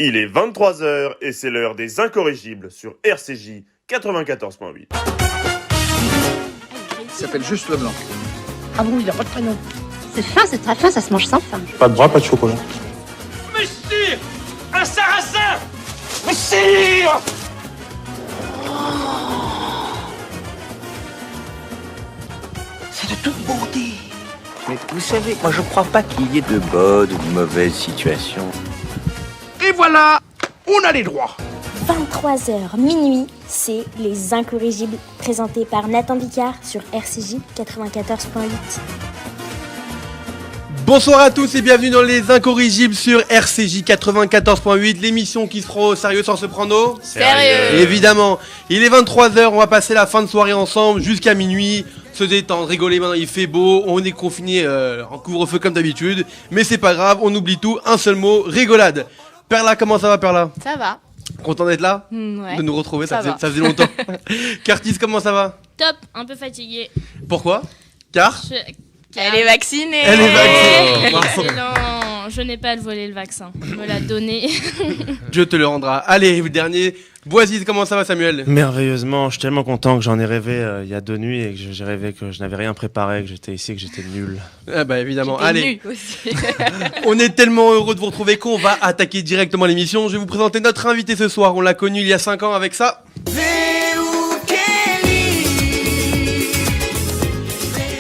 Il est 23h et c'est l'heure des incorrigibles sur RCJ 94.8. Il s'appelle Juste Leblanc. Ah bon, il n'a pas de prénom. C'est fin, c'est très fin, ça se mange sans fin. Pas de bras, pas de chocolat. Messire, un sarrasin. Messire. C'est de toute beauté. Mais vous savez, moi je crois pas qu'il y ait de bonnes ou de mauvaises situations. Et voilà, on a les droits. 23h minuit, c'est Les Incorrigibles, présentés par Nathan Vicard sur RCJ 94.8. Bonsoir à tous et bienvenue dans Les Incorrigibles sur RCJ 94.8, l'émission qui se prend au sérieux sans se prendre au Sérieux. Évidemment, il est 23h, on va passer la fin de soirée ensemble jusqu'à minuit, se détendre, rigoler, maintenant il fait beau, on est confiné en couvre-feu comme d'habitude, mais c'est pas grave, on oublie tout, un seul mot, rigolade. Perla, comment ça va Perla? Ça va. Content d'être là? Ouais. De nous retrouver, ça va. faisait longtemps. Curtis, comment ça va? Top, un peu fatiguée. Pourquoi? Car Elle est vaccinée. Elle est vaccinée. Excellent. Je n'ai pas à le voler le vaccin. Il me l'a donné. Dieu te le rendra. Allez, le dernier. Boisiz, comment ça va Samuel? Merveilleusement, je suis tellement content que j'en ai rêvé il y a 2 nuits et que j'ai rêvé que je n'avais rien préparé, que j'étais ici, que j'étais nul. Ah bah évidemment, allez. Aussi. On est tellement heureux de vous retrouver qu'on va attaquer directement l'émission. Je vais vous présenter notre invité ce soir. On l'a connu il y a 5 ans avec ça.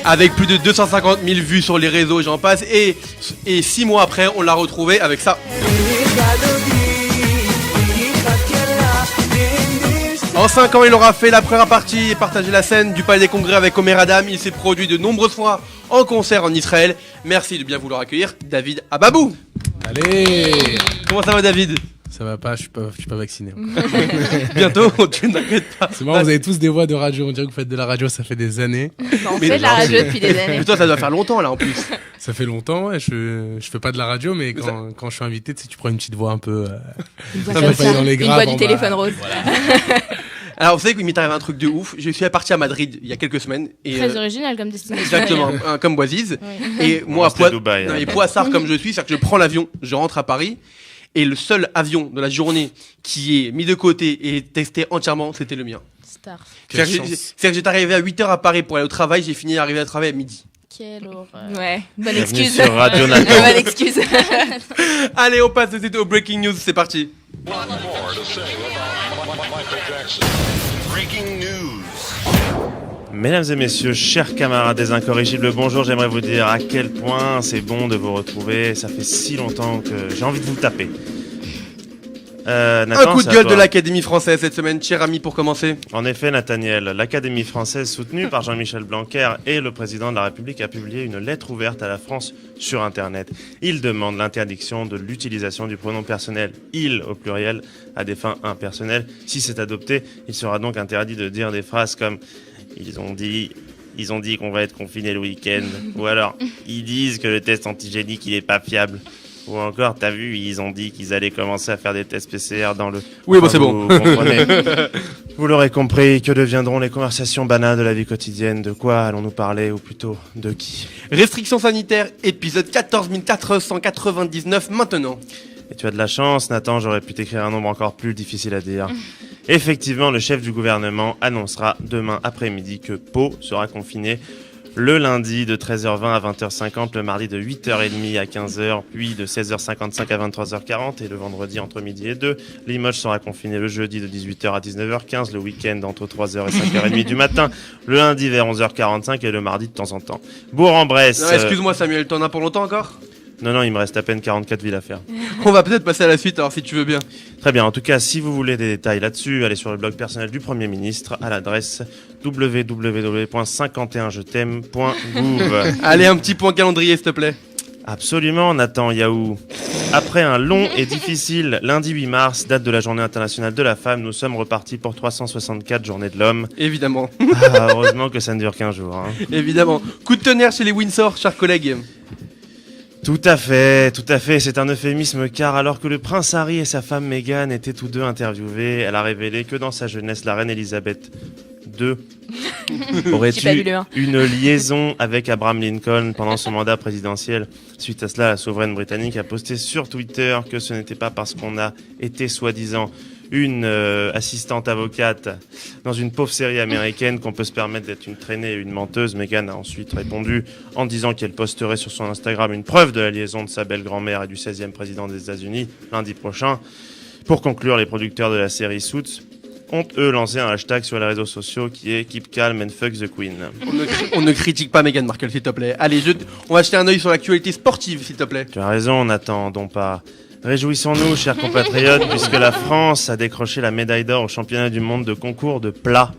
Avec plus de 250 000 vues sur les réseaux, j'en passe. Et 6 mois après, on l'a retrouvé avec ça. En 5 ans, il aura fait la première partie et partagé la scène du Palais des Congrès avec Omer Adam. Il s'est produit de nombreuses fois en concert en Israël. Merci de bien vouloir accueillir David Ababou. Allez. Comment ça va David? Ça va pas, je suis pas vacciné. Bientôt, tu n'inquiètes pas. C'est marrant, vous avez tous des voix de radio, on dirait que vous faites de la radio, ça fait des années. On fait de la radio depuis des années. Mais toi, ça doit faire longtemps là en plus. Ça fait longtemps, ouais, je fais pas de la radio, mais quand je suis invité, tu sais, tu prends une petite voix un peu... Une voix comme ça, dans les une graves, voix du téléphone rose. Voilà. Alors vous savez qu'il m'est arrivé un truc de ouf. Je suis parti à Madrid il y a quelques semaines. Et, Très original comme destination. Exactement, comme Boisiz. Oui. Et moi, Dubaï, et poissard comme je suis, c'est-à-dire que je prends l'avion, je rentre à Paris. Et le seul avion de la journée qui est mis de côté et testé entièrement, c'était le mien. Star. C'est-à-dire que j'étais arrivé à 8h à Paris pour aller au travail, j'ai fini d'arriver à travail à midi. Quelle horreur. Ouais, bonne Bienvenue excuse. sur Radio Nathan. Bonne excuse. Allez, on passe tout de suite au Breaking News, c'est parti. Breaking news. Mesdames et messieurs, chers camarades des Incorrigibles, bonjour, j'aimerais vous dire à quel point c'est bon de vous retrouver. Ça fait si longtemps que j'ai envie de vous taper. Nathan, Un coup de c'est à gueule de toi. l'Académie française cette semaine, cher ami, pour commencer. En effet, Nathaniel, l'Académie française soutenue par Jean-Michel Blanquer et le président de la République a publié une lettre ouverte à la France sur Internet. Il demande l'interdiction de l'utilisation du pronom personnel « il » au pluriel à des fins impersonnelles. Si c'est adopté, il sera donc interdit de dire des phrases comme « ils ont dit qu'on va être confiné le week-end » ou alors « ils disent que le test antigénique il est pas fiable ». Ou encore, t'as vu, ils ont dit qu'ils allaient commencer à faire des tests PCR dans le... Oui, bon, c'est vous bon. comprenez. Vous l'aurez compris, que deviendront les conversations banales de la vie quotidienne? De quoi allons-nous parler, ou plutôt, de qui? Restrictions sanitaires, épisode 14 499 maintenant. Et tu as de la chance, Nathan, j'aurais pu t'écrire un nombre encore plus difficile à dire. Effectivement, le chef du gouvernement annoncera demain après-midi que Pau sera confiné le lundi de 13h20 à 20h50, le mardi de 8h30 à 15h, puis de 16h55 à 23h40 et le vendredi entre midi et 2. Limoges sera confiné le jeudi de 18h à 19h15, le week-end entre 3h et 5h30 du matin, le lundi vers 11h45 et le mardi de temps en temps. Bourg-en-Bresse... Non, excuse-moi Samuel, t'en as pour longtemps encore? Non, il me reste à peine 44 villes à faire. On va peut-être passer à la suite alors si tu veux bien. Très bien, en tout cas, si vous voulez des détails là-dessus, allez sur le blog personnel du Premier ministre à l'adresse www.51jet'aime.gouv. Allez, un petit point calendrier s'il te plaît. Absolument, Nathan Yaou. Après un long et difficile lundi 8 mars, date de la Journée internationale de la femme, nous sommes repartis pour 364 journées de l'homme. Évidemment. Ah, heureusement que ça ne dure qu'un jour. Hein. Évidemment. Coup de tonnerre chez les Windsor, chers collègues. Tout à fait, c'est un euphémisme car alors que le prince Harry et sa femme Meghan étaient tous deux interviewés, elle a révélé que dans sa jeunesse, la reine Elisabeth 2 aurait J'ai pas vu eu le un. une liaison avec Abraham Lincoln pendant son mandat présidentiel. Suite à cela, la souveraine britannique a posté sur Twitter que ce n'était pas parce qu'on a été soi-disant une assistante avocate dans une pauvre série américaine qu'on peut se permettre d'être une traînée et une menteuse. Meghan a ensuite répondu en disant qu'elle posterait sur son Instagram une preuve de la liaison de sa belle-grand-mère et du 16e président des États-Unis lundi prochain. Pour conclure, les producteurs de la série Suits ont, eux, lancé un hashtag sur les réseaux sociaux qui est « Keep calm and fuck the queen ». On ne critique pas Meghan Markle, s'il te plaît. Allez, on va jeter un œil sur l'actualité sportive, s'il te plaît. Tu as raison, n'attendons pas. Réjouissons-nous, chers compatriotes, puisque la France a décroché la médaille d'or au championnat du monde de concours de plat.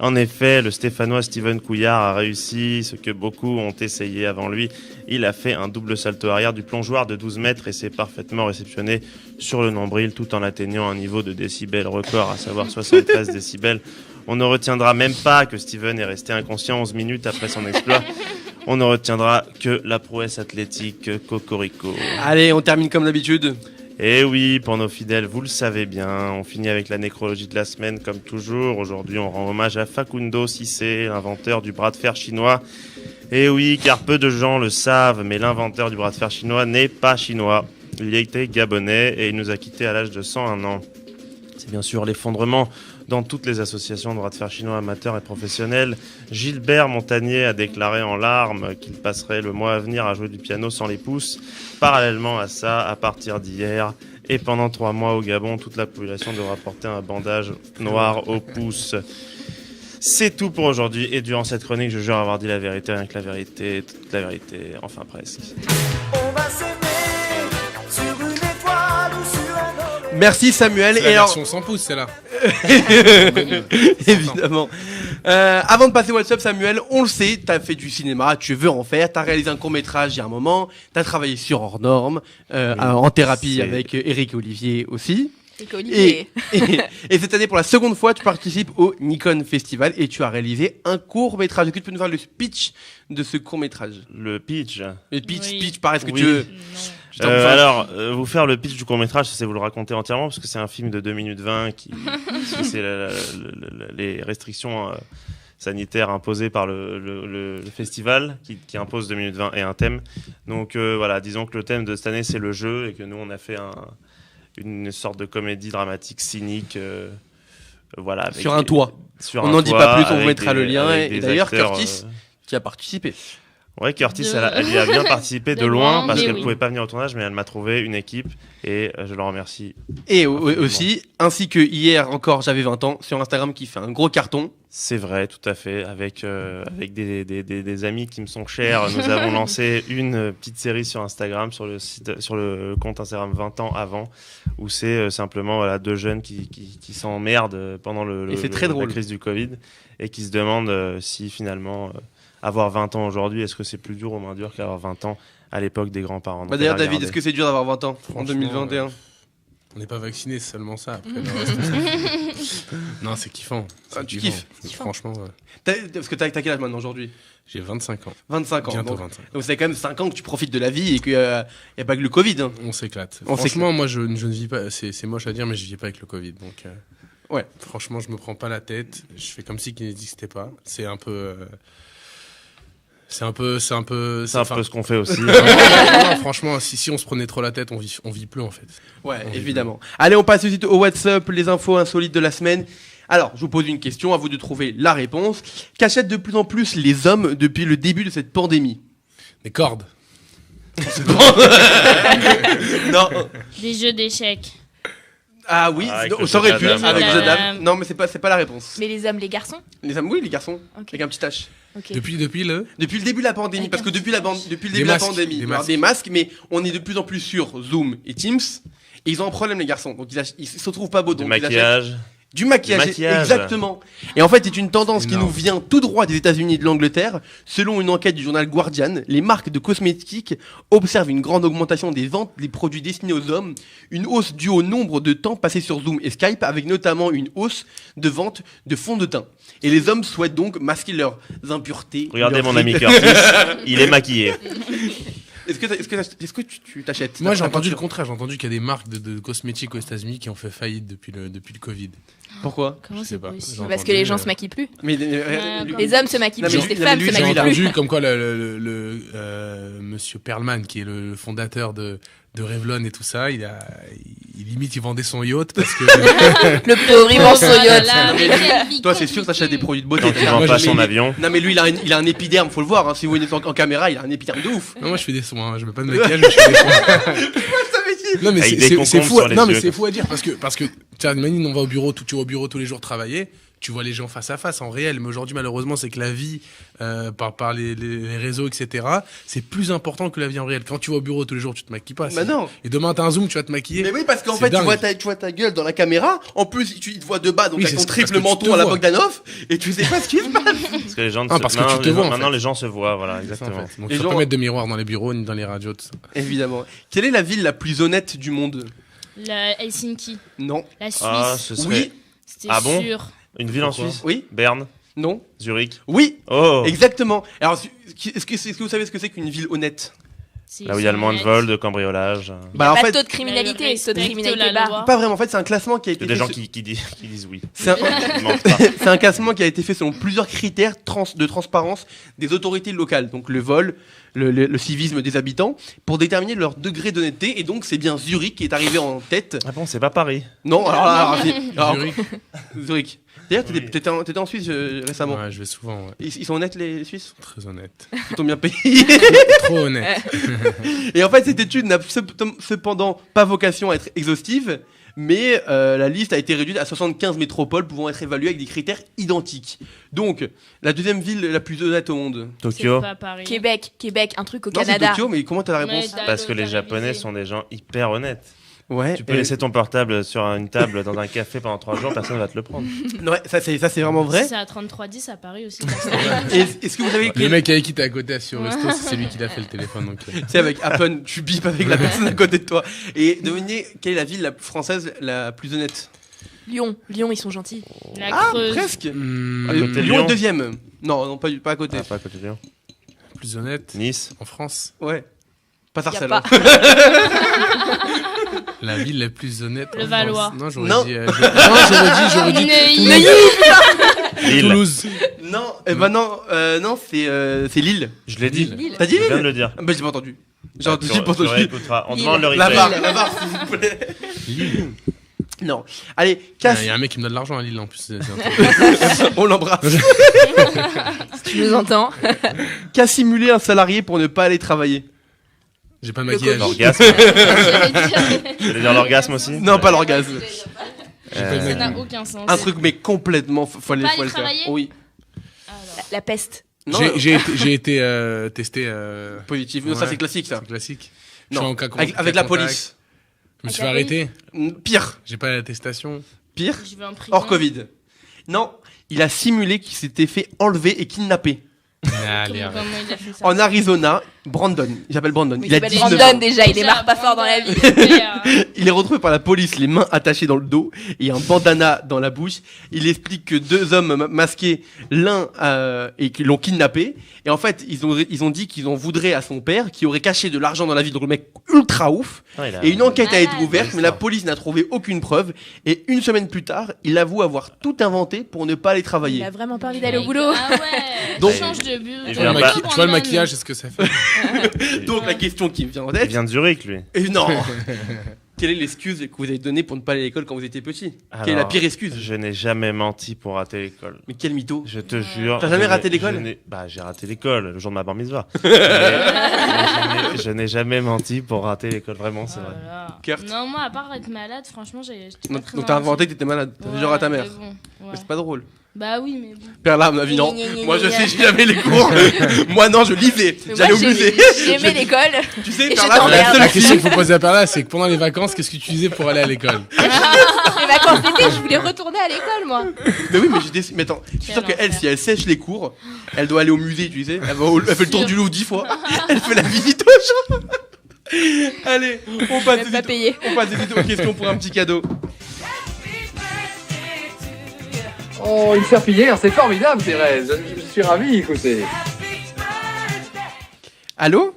En effet, le Stéphanois Steven Couillard a réussi ce que beaucoup ont essayé avant lui. Il a fait un double salto arrière du plongeoir de 12 mètres et s'est parfaitement réceptionné sur le nombril tout en atteignant un niveau de décibels record, à savoir 73 décibels. On ne retiendra même pas que Steven est resté inconscient 11 minutes après son exploit. On ne retiendra que la prouesse athlétique Cocorico. Allez, on termine comme d'habitude. Et oui, pour nos fidèles, vous le savez bien, on finit avec la nécrologie de la semaine comme toujours. Aujourd'hui, on rend hommage à Facundo Cissé, l'inventeur du bras de fer chinois. Et oui, car peu de gens le savent, mais l'inventeur du bras de fer chinois n'est pas chinois. Il était gabonais et il nous a quittés à l'âge de 101 ans. C'est bien sûr l'effondrement dans toutes les associations de bras de fer chinois amateurs et professionnels. Gilbert Montagnier a déclaré en larmes qu'il passerait le mois à venir à jouer du piano sans les pouces. Parallèlement à ça, à partir d'hier et pendant 3 mois au Gabon, toute la population devra porter un bandage noir au pouce. C'est tout pour aujourd'hui et durant cette chronique, je jure avoir dit la vérité, rien que la vérité, toute la vérité, enfin presque. On va s'aimer sur une étoile ou sur un homme. Merci Samuel. C'est la et alors... version sans pouce, c'est là. Évidemment. Avant de passer au WhatsApp, Samuel, on le sait, t'as fait du cinéma, tu veux en faire, t'as réalisé un court-métrage il y a un moment, t'as travaillé sur Hors Normes, en thérapie avec Eric et Olivier aussi. Et cette année, pour la seconde fois, tu participes au Nikon Festival et tu as réalisé un court-métrage. Est-ce que tu peux nous faire le pitch de ce court-métrage? Le pitch. Le pitch, pareil, est-ce que oui. tu veux? Alors, vous faire le pitch du court-métrage, c'est vous le raconter entièrement, parce que c'est un film de 2 minutes 20 parce que c'est les restrictions sanitaires imposées par le festival qui impose 2 minutes 20 et un thème. Donc voilà, disons que le thème de cette année, c'est le jeu et que nous, on a fait une sorte de comédie dramatique cynique. Voilà, sur un toit. On n'en dit pas plus, on vous mettra le lien. Et d'ailleurs, Curtis, qui a participé. Ouais, Curtis, elle y a bien participé de loin parce qu'elle oui. pouvait pas venir au tournage, mais elle m'a trouvé une équipe et je la remercie. Et aussi, ainsi que hier encore, j'avais 20 ans, sur Instagram qui fait un gros carton. C'est vrai, tout à fait. Avec des amis qui me sont chers, nous avons lancé une petite série sur Instagram, sur le compte Instagram 20 ans avant, où c'est simplement voilà, 2 jeunes qui s'emmerdent pendant la crise du Covid et qui se demandent si finalement avoir 20 ans aujourd'hui, est-ce que c'est plus dur ou moins dur qu'avoir 20 ans à l'époque des grands-parents. D'ailleurs, David, est-ce que c'est dur d'avoir 20 ans en 2021 On n'est pas vacciné, c'est seulement ça. Après, le reste, non, c'est kiffant. Tu kiffes. Franchement, ouais. Parce que t'as quel âge maintenant aujourd'hui? J'ai 25 ans. 25 ans. Bientôt 25. Donc c'est quand même 5 ans que tu profites de la vie et qu'il n'y a pas que le Covid. Hein. On s'éclate. Franchement, moi, je ne vis pas. C'est moche à dire, mais je vis pas avec le Covid. Donc, ouais. Franchement, je me prends pas la tête. Je fais comme si qu'il n'existait pas. C'est un peu. C'est un peu ce qu'on fait aussi. Non, franchement, si on se prenait trop la tête, on vit plus en fait. Ouais, évidemment. Allez, on passe tout de suite au WhatsApp, les infos insolites de la semaine. Alors, je vous pose une question, à vous de trouver la réponse. Qu'achètent de plus en plus les hommes depuis le début de cette pandémie? Des cordes. Non. Des jeux d'échecs. Ah oui, ça aurait pu, avec The Dame. Non, mais c'est pas la réponse. Mais les hommes, les garçons? Les hommes, oui, les garçons. Okay. Avec un petit H. Okay. Depuis le début de la pandémie, parce que depuis le début de la pandémie, des masques, mais on est de plus en plus sur Zoom et Teams, et ils ont un problème les garçons, donc ils se trouvent pas beaux, donc du maquillage. Du maquillage, exactement. Et en fait, c'est une tendance qui nous vient tout droit des États-Unis et de l'Angleterre. Selon une enquête du journal Guardian, les marques de cosmétiques observent une grande augmentation des ventes des produits destinés aux hommes, une hausse due au nombre de temps passé sur Zoom et Skype, avec notamment une hausse de vente de fond de teint. Et les hommes souhaitent donc masquer leurs impuretés. Regardez mon ami Curtis, il est maquillé. Est-ce que tu t'achètes? Moi, j'ai entendu le contraire. J'ai entendu qu'il y a des marques de cosmétiques aux États-Unis qui ont fait faillite depuis le Covid. Pourquoi? Je sais pas. J'ai Parce que les gens se maquillent plus. Mais Les hommes se maquillent Non, mais plus, les lui, femmes lui, se j'ai maquillent J'ai plus. entendu comme quoi Monsieur Perlman, qui est le fondateur de Revlon et tout ça, il limite il vendait son yacht parce que Le pauvre, il vend son yacht. Non, mais lui, toi, c'est sûr que t'achètes des produits de beauté. Tant qu'il vend pas son avion. Non, mais lui, il a un épiderme, faut le voir. Hein. Si vous voyez en caméra, il a un épiderme de ouf. Non, moi je fais des soins, je mets pas de maquillage, mais je fais des soins. Non mais Avec c'est des c'est concombres fou. sur les Non mais yeux, c'est quoi. fou à dire parce que tu vois, imagine on va au bureau, tu vas au bureau tous les jours travailler, tu vois les gens face à face en réel. Mais aujourd'hui malheureusement c'est que la vie par les réseaux etc. C'est plus important que la vie en réel. Quand tu vas au bureau tous les jours tu te maquilles pas. Bah non. Et demain t'as un zoom tu vas te maquiller. Mais oui parce qu'en C'est fait dingue. tu vois ta gueule dans la caméra. En plus il te voit de bas donc Oui, avec c'est ton parce que triple tu menton te à la vois. Bogdanov et tu sais pas ce qui se passe. Parce que les gens Ah, parce que tu te vois, en maintenant fait. les gens se voient, voilà, C'est ça, exactement. en fait. Donc Les il faut gens- pas mettre de miroir dans les bureaux ni dans les radios tout ça. Évidemment. Quelle est la ville la plus honnête du monde? La Helsinki. Non. La Suisse. Ah, ce serait... Oui. C'était Ah bon sûr. Une ville en Pourquoi Suisse? Oui. Berne? Non. Zurich? Oui. Oh! Exactement. Alors est-ce que vous savez ce que c'est qu'une ville honnête? C'est Là où il y a le moins de honnête. vols, de cambriolage. Il y a en pas fait de taux de criminalité, Mais taux de respecte criminalité la bas. loi. pas vraiment. En fait c'est un classement qui a Il y été a des fait gens sur- qui disent oui. C'est un- Ils mentent pas. C'est un classement qui a été fait selon plusieurs critères de transparence des autorités locales, donc le vol, le civisme des habitants, pour déterminer leur degré d'honnêteté. Et donc c'est bien Zurich qui est arrivé en tête. Ah bon, c'est pas Paris. Non, alors, Zurich. Zurich. D'ailleurs, t'étais en Suisse récemment. Ouais, je vais souvent. Ouais. Ils sont honnêtes les Suisses? Très honnête. Ils sont bien payés. Trop honnête. Et en fait, cette étude n'a cependant pas vocation à être exhaustive, mais la liste a été réduite à 75 métropoles pouvant être évaluées avec des critères identiques. Donc, la deuxième ville la plus honnête au monde. Tokyo. C'est pas Paris. Québec, un truc au Non, c'est Canada. Tokyo, mais comment t'as la réponse? Ouais, Parce que les t'as Japonais révisé. sont des gens hyper honnêtes. Ouais. Tu peux laisser ton portable sur une table dans un café pendant 3 jours, personne va te le prendre. Ouais, ça c'est vraiment vrai. C'est à 3310 à Paris aussi. Est-ce que vous avez Le mec avec qui t'es à côté sur Resto, c'est lui qui t'a fait le téléphone. Donc, C'est avec Apple, tu bipes avec la personne à côté de toi. Et devinez quelle est la ville française la plus honnête? Lyon, ils sont gentils. La Ah, Creuse. presque. Hmm, À côté de Lyon Lyon. est deuxième. Non, pas à côté. Ah, pas à côté de Lyon. plus honnête. Nice. En France. Ouais. Pas Y a Sarcelles. pas. La ville la plus honnête. Le en Valois. France. Non, j'aurais Non. dit. J'aurais dit. Neuilly. Lille. Toulouse. Non, non, c'est Lille. Je l'ai dit. Lille. T'as dit Je viens de Lille? le dire. Ah, bah j'ai pas entendu. J'ai Ah, entendu, tu pas entendu. réécouteras. On Lille. demande le La replay. barre, s'il vous plaît. Lille. Non. Allez, Il casse. y a un mec qui me donne de l'argent à Lille en plus. C'est un truc. On l'embrasse. Si tu nous entends. Qu'a simulé un salarié pour ne pas aller travailler? J'ai pas de maquillage. L'orgasme. Je vais dire l'orgasme aussi. Non, pas l'orgasme. Ça n'a aucun sens. Un truc mais complètement faut aller Pas faut aller le faire. travailler Oui. La peste. Non, J'ai été testé. positif. Non, ça Ouais. c'est classique ça. C'est classique. Je Non. suis en cas Avec la contact. police. Je me suis Avec fait la arrêter. Pire. J'ai pas l'attestation. Pire. Je vais en prison. Hors Covid. Non, il a simulé qu'il s'était fait enlever et kidnapper. Allez, Comment arrête. il a fait ça En Arizona, Brandon. Il s'appelle Brandon. Il Il a s'appelle 19 Brandon ans. déjà, il démarre pas fort dans la vie. Il est retrouvé par la police, les mains attachées dans le dos et un bandana dans la bouche. Il explique que deux hommes masqués, l'un et qui l'ont kidnappé. Et en fait, ils ont dit qu'ils en voudraient à son père, qui aurait caché de l'argent dans la ville. Donc le mec ultra ouf. Ah, il a- Et une enquête a été Malade. ouverte, mais la police n'a trouvé aucune preuve. Et une semaine plus tard, il avoue avoir tout inventé pour ne pas aller Il travailler. a vraiment pas envie d'aller au boulot. Ah ouais. Donc- Change de but. Il Tu vois, vient le pas- tu vois le maquillage, c'est ce que ça fait. Donc la question qui me vient en Il tête, vient de Zurich, lui. et non. Quelle est l'excuse que vous avez donnée pour ne pas aller à l'école quand vous étiez petit? Quelle est la Alors, pire excuse? Je n'ai jamais menti pour rater l'école. Mais quel mytho. Je te jure. T'as jamais je raté n'ai- l'école je n'ai- Bah, j'ai raté l'école le jour de ma bar mitzvah. Mais je n'ai jamais menti pour rater l'école, vraiment, c'est vrai. Voilà. Kurt. Non, moi, à part être malade, franchement, j'étais pas Donc très donc t'as avancée. inventé que t'étais malade. T'as fait genre à ta Ouais, mère. mais bon, ouais. Mais c'est pas drôle. Bah oui, mais bon. Perla, à mon avis, non. Gna, gna, gna, Moi, je gna. sais, j'ai jamais les cours. Moi, non, je lisais. Mais J'allais moi, au musée. j'aimais l'école. Tu sais, Et je Perla, c'est la t'emmerde. seule La question fille. qu'il faut poser à Perla, c'est que pendant les vacances, qu'est-ce que tu faisais pour aller à l'école? Les vacances d'été, je voulais retourner à l'école, moi. Mais oui, mais mais attends, je suis sûr Quel qu'elle, enfer. si elle sèche les cours, elle doit aller au musée, tu sais. Elle fait le tour du Louvre 10 fois. Elle fait la visite aux gens. Allez, on passe Même pas payé. on passe vite aux questions pour un petit cadeau. Oh, une serpillière, c'est formidable, Thérèse. Je suis ravi, écoutez. Allô?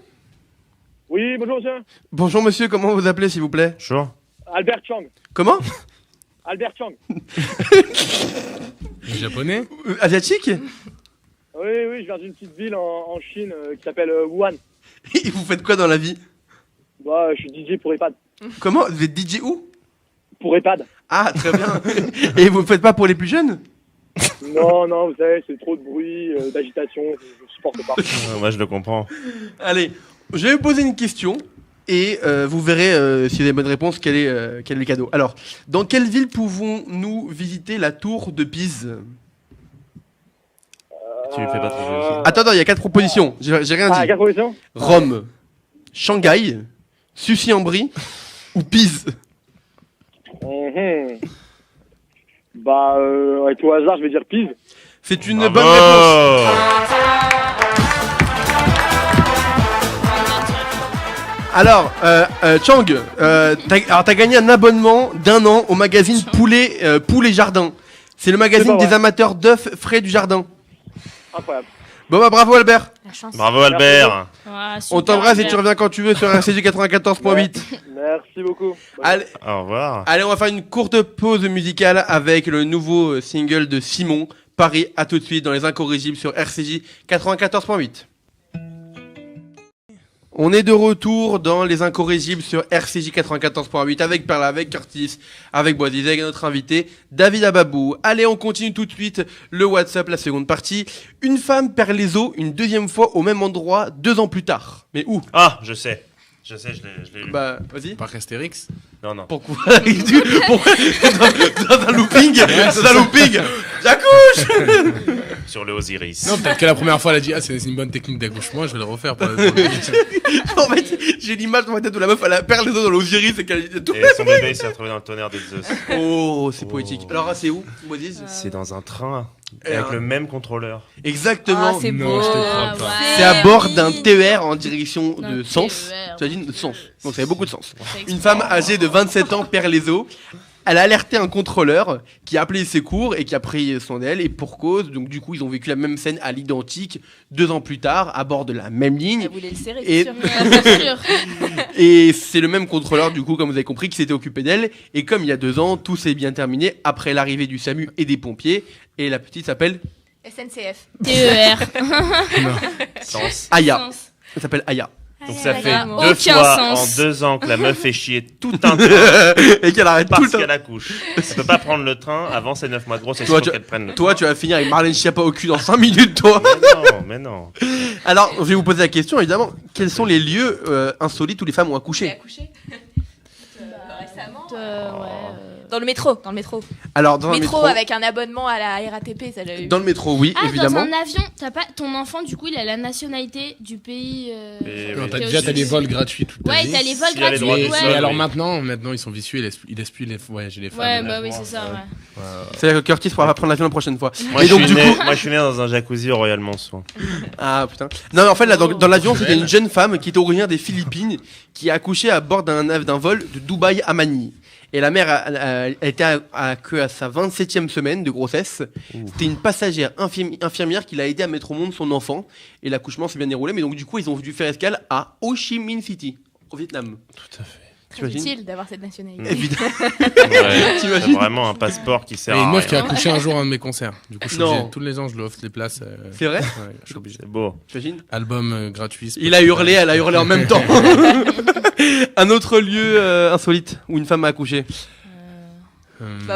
Oui, bonjour monsieur. Bonjour monsieur, comment vous appelez s'il vous plaît? Bonjour. Albert Chang. Comment? Albert Chang. Japonais? Asiatique? Oui, je viens d'une petite ville en Chine qui s'appelle Wuhan. Et vous faites quoi dans la vie? Bah, je suis DJ pour EHPAD. Comment? Vous êtes DJ où? Pour EHPAD. Ah, très bien. Et vous le faites pas pour les plus jeunes? Non, vous savez, c'est trop de bruit, d'agitation, je supporte pas. Moi, je le comprends. Allez, je vais vous poser une question et vous verrez si vous avez bonne réponse quel est le cadeau. Alors, dans quelle ville pouvons-nous visiter la tour de Pise? Tu lui fais pas trop Attends, il y a 4 propositions. J'ai rien dit. 4 propositions? Rome, Shanghai, Sucy-en-Brie ou Pise? Bah, avec au hasard, je vais dire Pise. C'est une bonne réponse. Alors, Chang, t'as gagné un abonnement d'1 an au magazine Poulet et Jardin. C'est le magazine des amateurs d'œufs frais du jardin. Incroyable. Bon bah bravo Albert. Bravo Albert. On t'embrasse et tu reviens quand tu veux sur RCJ 94.8. Merci beaucoup. Allez, au revoir. Allez, on va faire une courte pause musicale avec le nouveau single de Simon, Paris. À tout de suite dans Les Incorrigibles sur RCJ 94.8. On est de retour dans Les Incorrigibles sur RCJ 94.8 avec Perla, avec Curtis, avec Boisy, avec notre invité David Ababou. Allez, on continue tout de suite le WhatsApp, la seconde partie. Une femme perd les os une deuxième fois au même endroit 2 ans plus tard. Mais où? Ah, je sais, je l'ai lu. Bah, vas-y. Par Astérix? Non. Pourquoi dans un looping? J'accouche. Sur le Osiris. Non, peut-être que la première fois elle a dit c'est une bonne technique d'accouchement, je vais le refaire. Pour En fait, j'ai l'image dans ma tête où la meuf elle perd les os dans l'Osiris et qu'elle Et son bébé s'est retrouvé dans le tonnerre des Zeus. Oh, c'est poétique. Alors, c'est où, Moïse? C'est dans un train avec le même contrôleur. Exactement. Ah, c'est beau. Non, je te crois pas. C'est à bord d'un TER en direction de Sens. Tu as dit de Sens. Donc ça avait beaucoup de sens. Une femme âgée de 27 ans perd les os. Elle a alerté un contrôleur qui a appelé les secours et qui a pris soin d'elle et pour cause. Donc du coup, ils ont vécu la même scène à l'identique 2 ans plus tard à bord de la même ligne. Elle voulait le serrer, Et- c'est sûr. Et c'est le même contrôleur, du coup, comme vous avez compris, qui s'était occupé d'elle. Et comme il y a 2 ans, tout s'est bien terminé après l'arrivée du SAMU et des pompiers. Et la petite s'appelle SNCF. TER. Sens. Aya. Elle s'appelle Aya. Donc ça fait d'accord. 2 Aucun fois sens. en 2 ans que la meuf fait chier tout un train Et qu'elle arrête tout le parce temps. qu'elle accouche. Elle peut pas prendre le train avant ses 9 mois de grossesse. Il Toi, faut tu, qu'elle prenne le toi, tu vas finir avec Marlène Schiappa au cul dans 5 minutes, toi. Mais non. Alors, je vais vous poser la question, évidemment. Quels sont les lieux insolites où les femmes ont accouché? Accouché récemment. Dans le métro. Alors, dans le métro, avec un abonnement à la RATP, ça l'a eu. dans le métro, oui, Ah, évidemment. dans un avion, t'as pas ton enfant, du coup, il a la nationalité du pays. Non, qui est déjà, au t'as les sud. vols gratuits toute ta Ouais, vie. t'as les vols S'il y a les gratuits. droits du Ouais, sol, Et alors oui. maintenant, ils sont vicieux, ils laissent plus les voyager les femmes. ouais, bah oui, c'est ça, ouais. C'est-à-dire que Curtis pourra pas prendre l'avion la prochaine fois. Moi, Et je donc, suis du né, coup. moi, je suis né dans un jacuzzi au Royal Monceau. Ah putain. Non, mais en fait, là, dans l'avion, c'était une jeune femme qui était originaire des Philippines qui a accouché à bord d'un vol de Dubaï à Manille. Et la mère était à sa 27e semaine de grossesse. C'était une passagère infirmière qui l'a aidé à mettre au monde son enfant. Et l'accouchement s'est bien déroulé. Mais donc, du coup, ils ont dû faire escale à Ho Chi Minh City, au Vietnam. Tout à fait. Très T'imagines utile d'avoir cette nationalité. Évidemment. Ouais, c'est T'imagines vraiment un passeport qui Il sert y a une à meuf qui a rien. accouché un jour à un de mes concerts. Du coup, je suis Non. obligé, tous les ans, je lui offre les places. C'est vrai? Ouais, je suis obligé. C'est beau. T'imagines? Album gratuit. Il a hurlé, elle a hurlé en même temps. Un autre lieu insolite où une femme a accouché.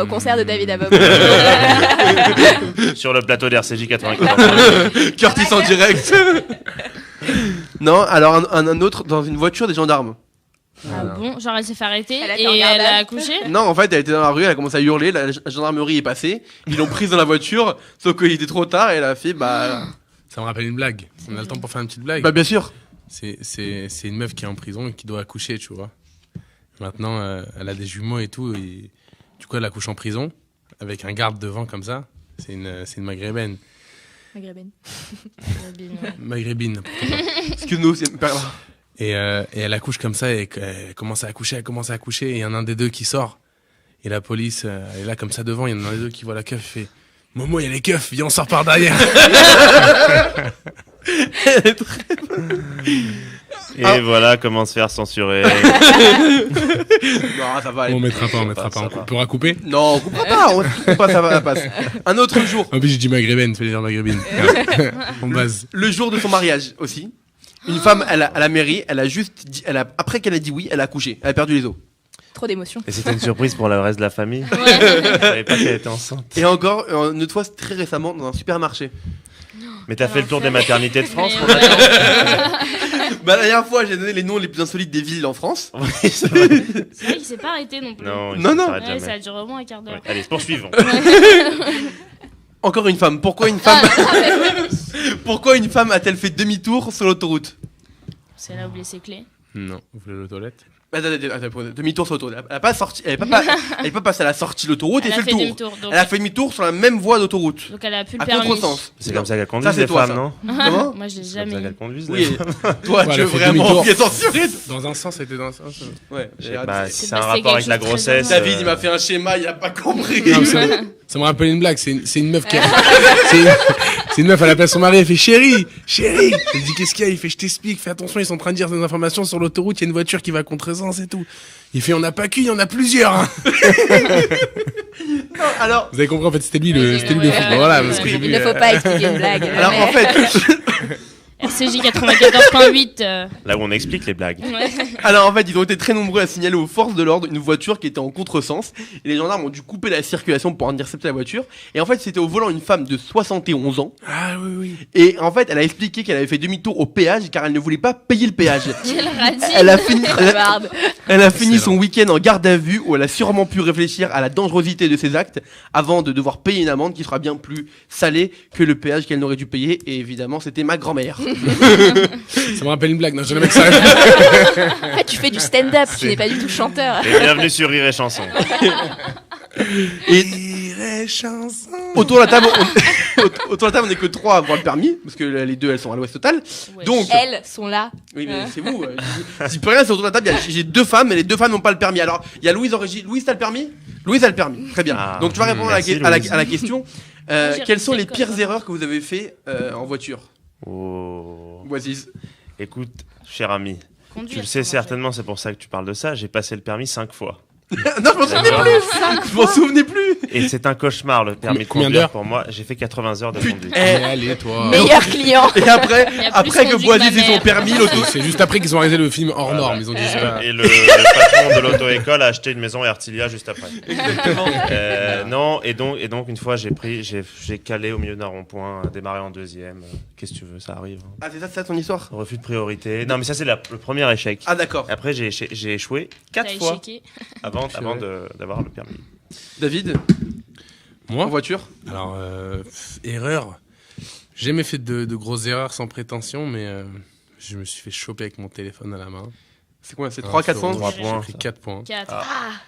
Au concert de David Ababou. Sur le plateau d'RCJ 94. Curtis en direct. Non, alors un autre dans une voiture des gendarmes. Ah bon, genre elle s'est fait arrêter Elle a été et en garde elle à a vue. accouché. Non, en fait, elle était dans la rue, elle a commencé à hurler, la gendarmerie est passée, ils l'ont prise dans la voiture, sauf qu'il était trop tard et elle a fait Ça me rappelle une blague. On a le temps pour faire une petite blague. Bah bien sûr. C'est une meuf qui est en prison et qui doit accoucher, tu vois. Maintenant, elle a des jumeaux et tout, et du coup, elle accouche en prison avec un garde devant comme ça. C'est une maghrébine. Maghrébine. n'importe quoi. Excuse-nous, c'est pas grave. Et elle accouche comme ça et elle commence à accoucher, et il y en a un des deux qui sort. Et la police, elle est là comme ça devant, il y en a un des deux qui voit la keuf et fait « Momo, il y a les keufs, viens, on sort par derrière !» Et voilà comment se faire censurer. Non, ça va aller. On mettra pas. On pourra couper? Non, on coupera pas. On coupe pas, ça va, ça passe. Un autre jour. En plus, j'ai dit maghrébine, fais les gens maghrébines. En base. Le jour de son mariage aussi. Une femme à la mairie, elle a juste dit, après qu'elle a dit oui, elle a accouché. Elle a perdu les os. Trop d'émotions. Et c'était une surprise pour le reste de la famille. Je savais pas qu'elle était enceinte. Et encore, une autre fois, très récemment, dans un supermarché. Mais t'as fait le tour des maternités de France, mon Bah, la dernière fois, j'ai donné les noms les plus insolites des villes en France. Oui, c'est vrai. C'est vrai qu'il s'est pas arrêté non plus. Non. Ouais, ça a duré au moins un quart d'heure. Ouais, allez, poursuivons. Encore une femme. Pourquoi une femme a-t-elle fait demi-tour sur l'autoroute? C'est là où oublié ses clés. Non, vous voulez aux toilettes? Attends, demi-tour sur l'autoroute. Elle est pas passée à la sortie de l'autoroute et fait le tour. Elle a fait demi-tour sur la même voie d'autoroute. Donc elle a plus le à permis. contresens. C'est comme ça qu'elles conduisent les femmes, non? Comment? Moi, je l'ai C'est comme ça jamais qu'elles eu. conduisent Oui. les femmes. Toi, tu veux vraiment bien censurer. Dans un sens, c'était dans un sens. Ouais. Bah, c'est un rapport avec la grossesse. David, il m'a fait un schéma, il a pas compris. Non, ça me rappelle une blague. C'est une meuf qui a... C'est une meuf, elle appelle son mari, elle fait chérie. Elle dit qu'est-ce qu'il y a? Il fait je t'explique, fais attention, ils sont en train de dire des informations sur l'autoroute, il y a une voiture qui va à contresens et tout. Il fait on n'a pas qu'une, il y en a plusieurs. Hein. Non, alors... Vous avez compris, en fait, c'était lui le fou. Voilà, parce que j'ai vu, Il ne faut pas expliquer une blague. Alors en fait... RCJ 94.8. Là où on explique les blagues. Alors en fait, ils ont été très nombreux à signaler aux forces de l'ordre une voiture qui était en contresens. Et les gendarmes ont dû couper la circulation pour intercepter la voiture. Et en fait, c'était au volant une femme de 71 ans. Ah oui. Et en fait, elle a expliqué qu'elle avait fait demi-tour au péage car elle ne voulait pas payer le péage. Quelle radine. Elle a fini son week-end en garde à vue où elle a sûrement pu réfléchir à la dangerosité de ses actes avant de devoir payer une amende qui sera bien plus salée que le péage qu'elle n'aurait dû payer. Et évidemment, c'était ma grand-mère. Ça me rappelle une blague, non, j'ai jamais que ça. En fait, tu fais du stand-up, tu n'es pas du tout chanteur. Et bienvenue sur Rire et Chanson. Et chanson. Autour de la table, on n'est que 3 à avoir le permis, parce que les 2 elles sont à l'ouest total. Ouais. Donc, Elles sont là. oui, mais c'est vous. Si plus rien, c'est autour de la table. J'ai 2 femmes, mais les 2 femmes n'ont pas le permis. Alors, il y a Louise en régie. Louise, t'as le permis? Louise a le permis. Très bien. Ah, donc, tu vas répondre merci, à la question. J'ai Quelles sont révisé les le code, pires hein. erreurs que vous avez fait en voiture? Oh. Voici. Écoute, cher ami, Conduire, tu le sais c'est certainement, c'est pour ça que tu parles de ça. J'ai passé le permis 5 fois. Non, je m'en souvenais plus. Je m'en souvenais plus. Et c'est un cauchemar le permis de Combien conduire d'heures pour moi. J'ai fait 80 heures de conduite. Allez, toi. Meilleur client. Et après Il y a que plus conduit Boisy que ma ait son mère. permis, l'auto. C'est juste après qu'ils ont réalisé le film hors norme. Ils ont dit ça. Et le patron de l'auto-école a acheté une maison à Ertilia juste après. Exactement. Non, et donc une fois j'ai calé au milieu d'un rond-point, démarré en deuxième. Qu'est-ce que tu veux, ça arrive. Hein. Ah, c'est ça ton histoire? Refus de priorité. Non, mais ça c'est le premier échec. Ah, d'accord. Après j'ai échoué 4 T'as fois échequé. avant d'avoir le permis. David, Moi en voiture? Alors, erreur. J'ai jamais fait de grosses erreurs sans prétention, mais je me suis fait choper avec mon téléphone à la main. C'est quoi? C'est 3-4 points? 3 J'ai points. pris 4 points. 4.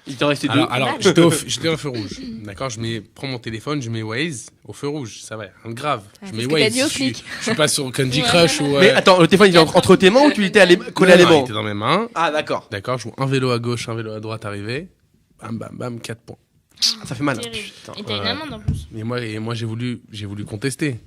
Il t'en restait 2. Alors j'étais au feu rouge. D'accord, prends mon téléphone, je mets Waze au feu rouge. Ça va, rien de grave. Je c'est mets ce que t'as Waze. dit au Je suis flic. pas sur Candy Crush ou. Mais attends, le téléphone il est entre tes mains ou tu étais collé à Non, il l'aimant? était dans mes mains. Ah, d'accord. D'accord, je vois un vélo à gauche, un vélo à droite arriver. Bam, bam, bam, 4 points. Ça fait mal. Terrible. Et t'as une amende en plus. Mais moi j'ai voulu contester.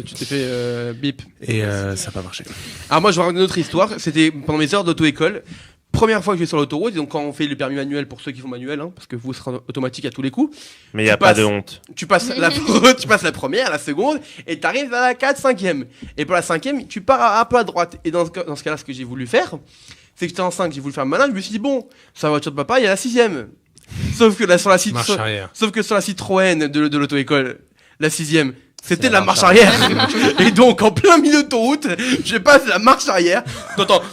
Tu t'es fait bip. Et ça n'a pas marché. Alors moi je vais raconter une autre histoire. C'était pendant mes heures d'auto-école. Première fois que je vais sur l'autoroute, donc quand on fait le permis manuel pour ceux qui font manuel, hein, parce que vous serez automatique à tous les coups. Mais il n'y a pas de honte. Tu passes la première, la seconde, et t'arrives à la 4, 5e. Et pour la 5e, tu pars un peu à droite. Et dans ce cas-là, ce que j'ai voulu faire, c'est que j'étais en 5, j'ai voulu faire malin, je me suis dit, bon, sur la voiture de papa, il y a la 6e. Sauf que sur la Citroën de l'auto-école, la 6e, c'était la marche arrière. Et donc, en plein milieu d'autoroute, je passe la marche arrière, t'entends...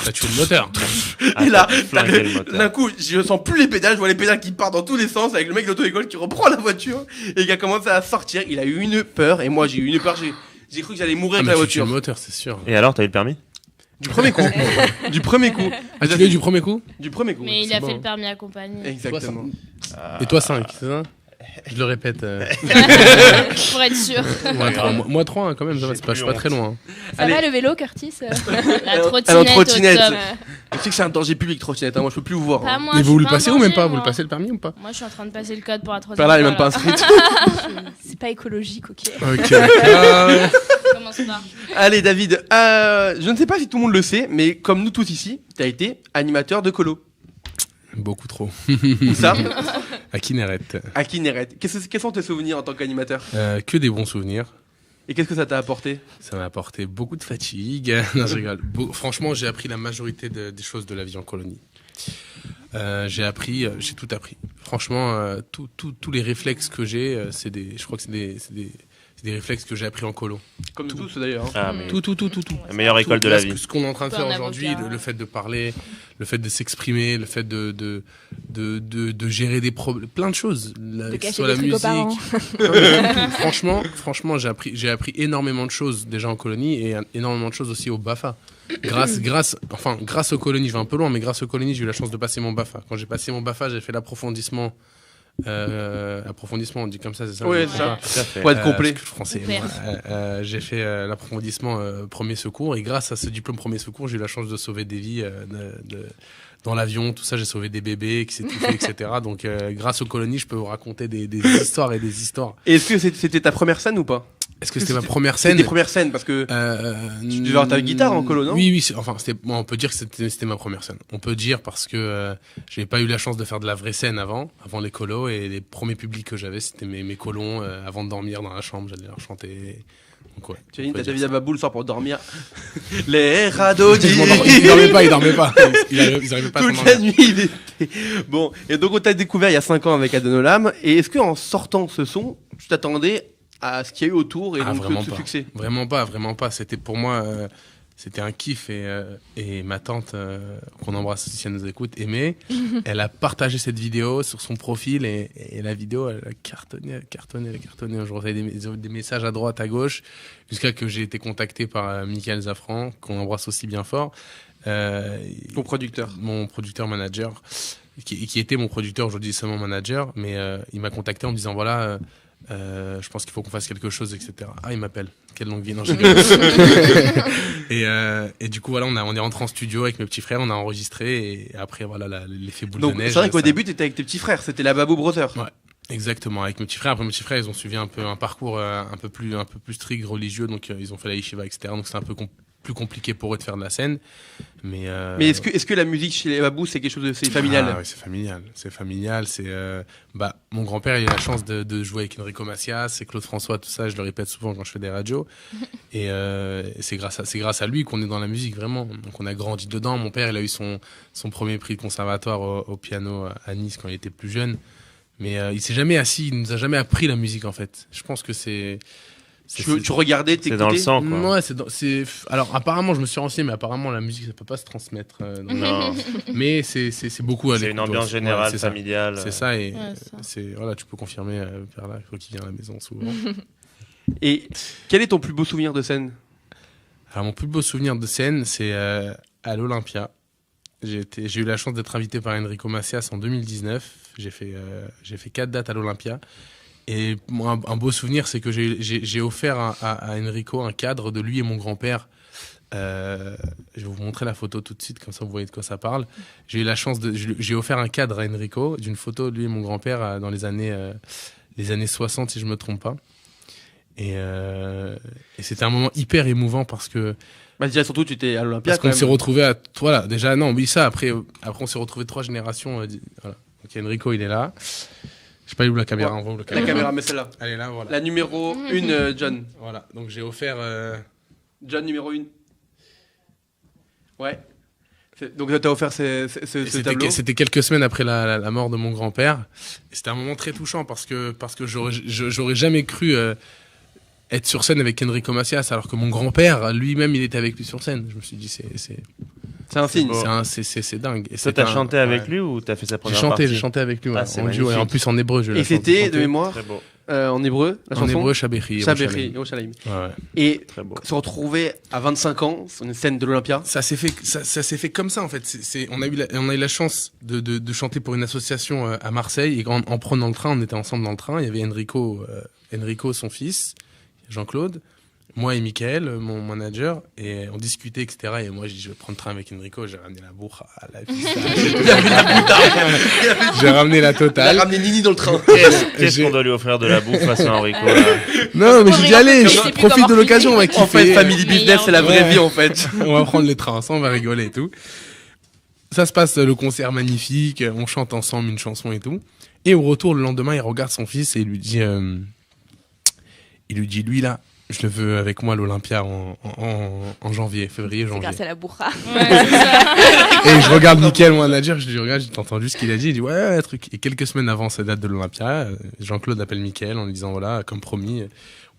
T'as tué le moteur. Et là, d'un coup, je sens plus les pédales, je vois les pédales qui partent dans tous les sens avec le mec de l'auto-école qui reprend la voiture et qui a commencé à sortir. Il a eu une peur et moi j'ai eu une peur. J'ai cru que j'allais mourir avec la voiture. Le moteur, c'est sûr. Et alors, t'as eu le permis? Du premier coup. Du premier coup. Ah, tu l'as eu du premier coup? Du premier coup. Mais il a fait le permis accompagné. Exactement. Et toi 5, c'est ça? Je le répète. Pour être sûr. Moi 3 quand même, ça va, je suis pas très loin. Ça va le vélo, Curtis? La trottinette. trottinette. Je sais que c'est un danger public, trottinette. Hein. Moi, je peux plus vous voir. Pas moi, Et je vous suis le pas passez en ou même danger, pas? Vous moi. le passez le permis ou pas? Moi, je suis en train de passer le code pour la trottinette. Par là, il est même pas inscrite. C'est pas écologique, ok. Ok. Commence pas. Allez, David, je ne sais pas si tout le monde le sait, mais comme nous tous ici, tu as été animateur de colo. Beaucoup trop. Où ça? À Kinneret. À Kinneret. Quels sont tes souvenirs en tant qu'animateur? Que des bons souvenirs. Et qu'est-ce que ça t'a apporté? Ça m'a apporté beaucoup de fatigue. Non, je rigole. Franchement, j'ai appris la majorité des choses de la vie en colonie. J'ai tout appris. Franchement, tous les réflexes que j'ai, je crois que c'est des réflexes que j'ai appris en colo. Comme tous d'ailleurs. Hein. Ah, mais Tout. La meilleure école de la vie. Ce qu'on est en train de Toi, faire un aujourd'hui, avocat. le fait de parler, le fait de s'exprimer, le fait de gérer des problèmes, plein de choses. De Que ce cacher soit des la trucs aux musique. parents. Franchement, j'ai appris énormément de choses déjà en colonie et énormément de choses aussi au BAFA. Grâce aux colonies, je vais un peu loin, mais grâce aux colonies, j'ai eu la chance de passer mon BAFA. Quand j'ai passé mon BAFA, j'ai fait l'approfondissement. On dit comme ça, c'est ça? Oui, je sais pas. tout à fait. Pour être complet. Français. J'ai fait l'approfondissement premier secours et grâce à ce diplôme premier secours, j'ai eu la chance de sauver des vies dans l'avion, tout ça, j'ai sauvé des bébés qui s'étouffaient, etc. Donc, grâce aux colonies, je peux vous raconter des histoires et des histoires. Et est-ce que c'était ta première scène ou pas? Est-ce que c'était ma première scène? C'était tes premières scènes parce que tu devais avoir ta guitare en colo, non? Oui, on peut dire que c'était ma première scène. On peut dire parce que j'ai pas eu la chance de faire de la vraie scène avant les colos, et les premiers publics que j'avais, c'était mes colons avant de dormir dans la chambre, j'allais leur chanter. Donc, ouais, tu as David Ababou le soir pour dormir. Les radeaux il dormait pas. Ils arrivaient pas à toute s'endormir. la nuit, il était... Bon, et donc on t'a découvert il y a 5 ans avec Adenolam. Et est-ce qu'en sortant ce son, tu t'attendais à ce qu'il y a eu autour et donc vraiment ce pas. succès? Vraiment pas. C'était pour moi, c'était un kiff, et ma tante, qu'on embrasse si elle nous écoute, Aimée, elle a partagé cette vidéo sur son profil et la vidéo, elle a cartonné. Je recevais des messages à droite, à gauche, jusqu'à que j'ai été contacté par Michael Zafran, qu'on embrasse aussi bien fort. Ton producteur? Mon producteur manager, qui était mon producteur, aujourd'hui seulement manager, mais il m'a contacté en me disant voilà, je pense qu'il faut qu'on fasse quelque chose, etc. Ah, il m'appelle. Quelle longue vie. Non, je rigole. Et du coup, voilà, on est rentré en studio avec mes petits frères, on a enregistré, et après, voilà, l'effet boule donc, de neige. c'est vrai qu'au début, t'étais avec tes petits frères, c'était la Babou Brothers. Ouais. Exactement, avec mes petits frères. Après, mes petits frères, ils ont suivi un parcours un peu plus strict, religieux, donc ils ont fait la yeshiva, etc. Donc c'est un peu plus compliqué pour eux de faire de la scène. Mais est-ce que la musique chez les Babous, c'est quelque chose de familial? Ah oui, c'est familial. Mon grand-père, il a la chance de jouer avec Enrico Macias et Claude François, tout ça. Je le répète souvent quand je fais des radios. Et c'est grâce à lui qu'on est dans la musique, vraiment. Donc on a grandi dedans. Mon père, il a eu son premier prix de conservatoire au piano à Nice quand il était plus jeune. Mais il s'est jamais assis, il nous a jamais appris la musique, en fait. Je pense que c'est... Tu regardais, t'écoutais? C'est dans le sang, quoi. Ouais, alors, apparemment, je me suis renseigné, mais apparemment, la musique, ça peut pas se transmettre. Non. Mais c'est beaucoup à l'écoute. C'est une ambiance générale, familiale. C'est ça, et voilà, tu peux confirmer, Perla, je crois qu'il vient à la maison souvent. Et quel est ton plus beau souvenir de scène? Alors, mon plus beau souvenir de scène, c'est à l'Olympia. J'ai eu la chance d'être invité par Enrico Macias en 2019. J'ai fait 4 dates à l'Olympia. Et moi, un beau souvenir, c'est que j'ai offert à Enrico un cadre de lui et mon grand-père. Je vais vous montrer la photo tout de suite, comme ça vous voyez de quoi ça parle. J'ai eu la chance j'ai offert un cadre à Enrico d'une photo de lui et mon grand-père dans les années 60, si je me trompe pas. Et c'était un moment hyper émouvant parce que... déjà, surtout, tu étais à l'Olympia. Parce qu'on s'est retrouvés voilà, déjà, non, oui, ça, après on s'est retrouvés 3 générations. Voilà. Donc Enrico, il est là. Je sais pas où la caméra, on voit où la caméra. La caméra, mais celle-là. Elle est là, voilà. La numéro 1, John. Voilà, donc j'ai offert... John numéro 1. Ouais. Donc t'as offert ce tableau. C'était quelques semaines après la mort de mon grand-père. Et c'était un moment très touchant parce que j'aurais jamais cru être sur scène avec Enrico Macias, alors que mon grand-père, lui-même, il était avec lui sur scène. Je me suis dit, c'est un signe. C'est dingue. Et toi, t'as chanté avec lui ou t'as fait sa première partie? J'ai chanté avec lui, ouais, en duo, et en plus en hébreu. Et c'était, de mémoire, en hébreu, la chanson? En hébreu, Shabéri. Shabéri. Et se retrouver à 25 ans sur une scène de l'Olympia. Ça s'est fait comme ça, en fait. On a eu la chance de chanter pour une association à Marseille, et en prenant le train, on était ensemble dans le train. Il y avait Enrico, son fils, Jean-Claude, moi et Mickaël, mon manager, et on discutait, etc. Et moi, je dis, je vais prendre le train avec Enrico. J'ai ramené la bourra, la pista. J'ai ramené la totale. Il a ramené Nini dans le train. Qu'est-ce qu'on doit lui offrir de la bouffe façon Enrico là Non, mais j'ai dit, allez, je profite de l'occasion, on va kiffer. En fait, family business, c'est la vraie vie, en fait. On va prendre les trains ensemble, on va rigoler et tout. Ça se passe, le concert magnifique, on chante ensemble une chanson et tout. Et au retour, le lendemain, il regarde son fils et il lui dit, lui là, je le veux avec moi à l'Olympia en février. C'est grâce à la bourra. Et je regarde Mickaël, mon manager, je lui regarde, j'ai entendu ce qu'il a dit, il dit ouais, truc. Et quelques semaines avant cette date de l'Olympia, Jean-Claude appelle Mickaël en lui disant voilà, comme promis,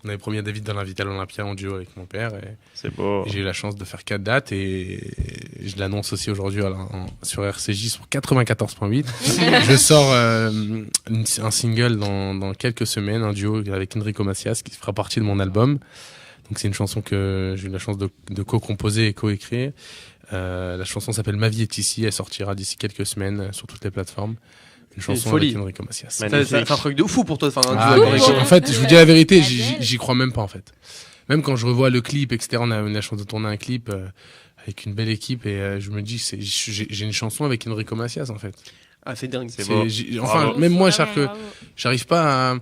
on avait promis à David de l'inviter à l'Olympia en duo avec mon père. C'est beau. J'ai eu la chance de faire 4 dates et je l'annonce aussi aujourd'hui sur RCJ sur 94.8. Je sors un single dans quelques semaines, un duo avec Enrico Macias qui fera partie de mon album. Donc c'est une chanson que j'ai eu la chance de co-composer et co-écrire. La chanson s'appelle Ma vie est ici, elle sortira d'ici quelques semaines sur toutes les plateformes. Une chanson avec Enrico Macias. C'est un truc de fou pour toi. En fait, je vous dis la vérité, j'y crois même pas en fait. Même quand je revois le clip, etc., on a eu la chance de tourner un clip avec une belle équipe et je me dis, j'ai une chanson avec Enrico Macias en fait. Ah, c'est dingue. C'est beau. Enfin, même moi, j'arrive pas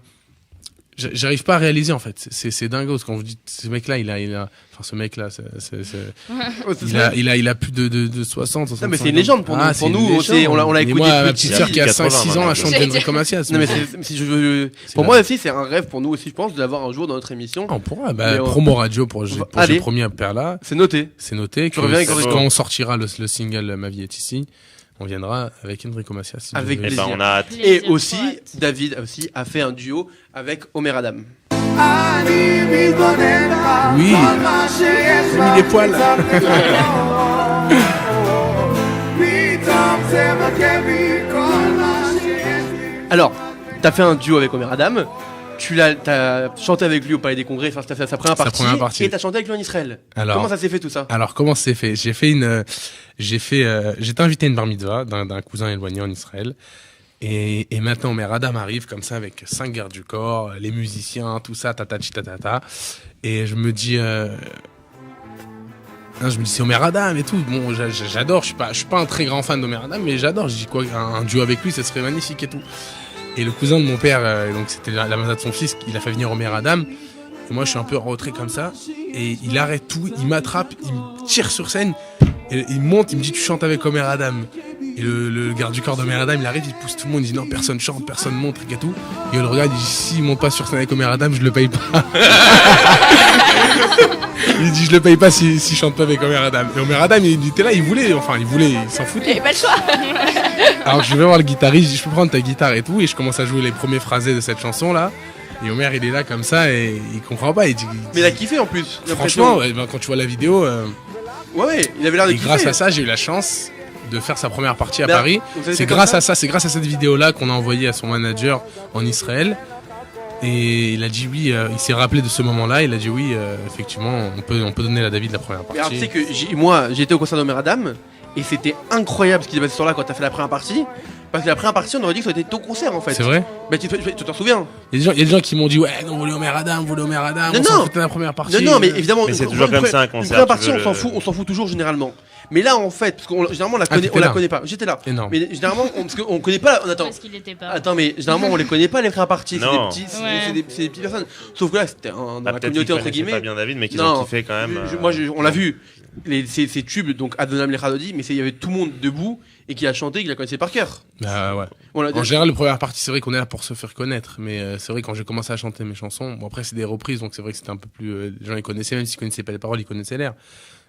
à réaliser en fait. C'est dingue quand vous dites ce mec-là, ce mec-là, il a plus de 60, 65 Non, mais c'est une légende pour nous. Pour nous, on l'a écouté. Moi, ma petite sœur qui a 5-6 ans, elle chante Enrico Macias. Non, mais pour moi aussi, c'est un rêve pour nous aussi, je pense, de l'avoir un jour dans notre émission. On pourra, promo radio j'ai promis à Perla. C'est noté. C'est noté. Quand on sortira le single Ma vie est ici, on viendra avec Enrico Macias. Avec plaisir. On a hâte. Et aussi, David a fait un duo avec Omer Adam. Oui, j'ai mis les poils. Alors, t'as fait un duo avec Omer Adam. T'as chanté avec lui au Palais des Congrès, enfin, t'as fait sa première partie. Et t'as chanté avec lui en Israël. Alors, comment ça s'est fait tout ça? Alors, comment ça s'est fait? J'étais invité à une bar mitzvah d'un cousin éloigné en Israël. Et maintenant, Omer Adam arrive comme ça avec 5 gardes du corps, les musiciens, tout ça, tatata. Et je me dis, c'est Omer Adam et tout. Bon, j'adore, je suis pas un très grand fan d'Omer Adam, mais j'adore. Je dis quoi, un duo avec lui, ça serait magnifique et tout. Et le cousin de mon père, donc c'était la maman de son fils, il a fait venir Omer Adam. Et moi, je suis un peu en retrait comme ça. Et il arrête tout, il m'attrape, il me tire sur scène. Et il monte, il me dit tu chantes avec Omer Adam. Et le garde du corps d'Omer Adam, il arrive, il pousse tout le monde, il dit non, personne chante, personne monte, et tout. Et il regarde, il dit s'il monte pas sur scène avec Omer Adam, je le paye pas. Il dit je le paye pas s'il chante pas avec Omer Adam. Et Omer Adam, il était là, il s'en foutait. Il avait pas le choix. Alors je vais voir le guitariste, je dis je peux prendre ta guitare et tout, et je commence à jouer les premiers phrasés de cette chanson là. Et Omer il est là comme ça et il comprend pas, il dit. Mais il a kiffé en plus. Franchement, quand tu vois la vidéo. Ouais, il avait l'air de kiffer. Grâce à ça, j'ai eu la chance de faire sa première partie à Paris. C'est grâce à cette vidéo-là qu'on a envoyée à son manager en Israël. Et il a dit oui, il s'est rappelé de ce moment-là, il a dit oui, effectivement, on peut donner à David la première partie. Mais alors, tu sais que moi, j'ai été au concert d'Omer Adam, et c'était incroyable ce qui s'est passé ce soir-là quand t'as fait la première partie. Parce que la première partie, on aurait dit que ça aurait été ton concert en fait. C'est vrai? Bah, tu t'en souviens? Il y a des gens qui m'ont dit ouais, non, on voulait Omer Adam, on s'en foutait de la première partie. Non, mais évidemment, mais c'est toujours comme ça un concert. La première partie, on s'en fout toujours généralement. Mais là, en fait, parce que généralement, on la connaît pas. J'étais là. Énorme. Mais généralement, parce qu'on connaît pas. Attends. Parce qu'il était pas. Attends, mais généralement, on les connaît pas les premières parties. Non. C'est des petites personnes. Sauf que là, c'était dans la communauté entre guillemets. Pas bien David, mais qu'ils ont kiffé quand même. On l'a vu. Ces tubes, donc Adonam Lechadodi, mais il y avait tout le monde debout et qui a chanté, qui la connaissait par cœur. Bah ouais. En général, la première partie, c'est vrai qu'on est là pour se faire connaître, mais c'est vrai quand j'ai commencé à chanter mes chansons, bon après c'est des reprises, donc c'est vrai que c'était un peu plus, les gens ils connaissaient, même s'ils connaissaient pas les paroles, ils connaissaient l'air.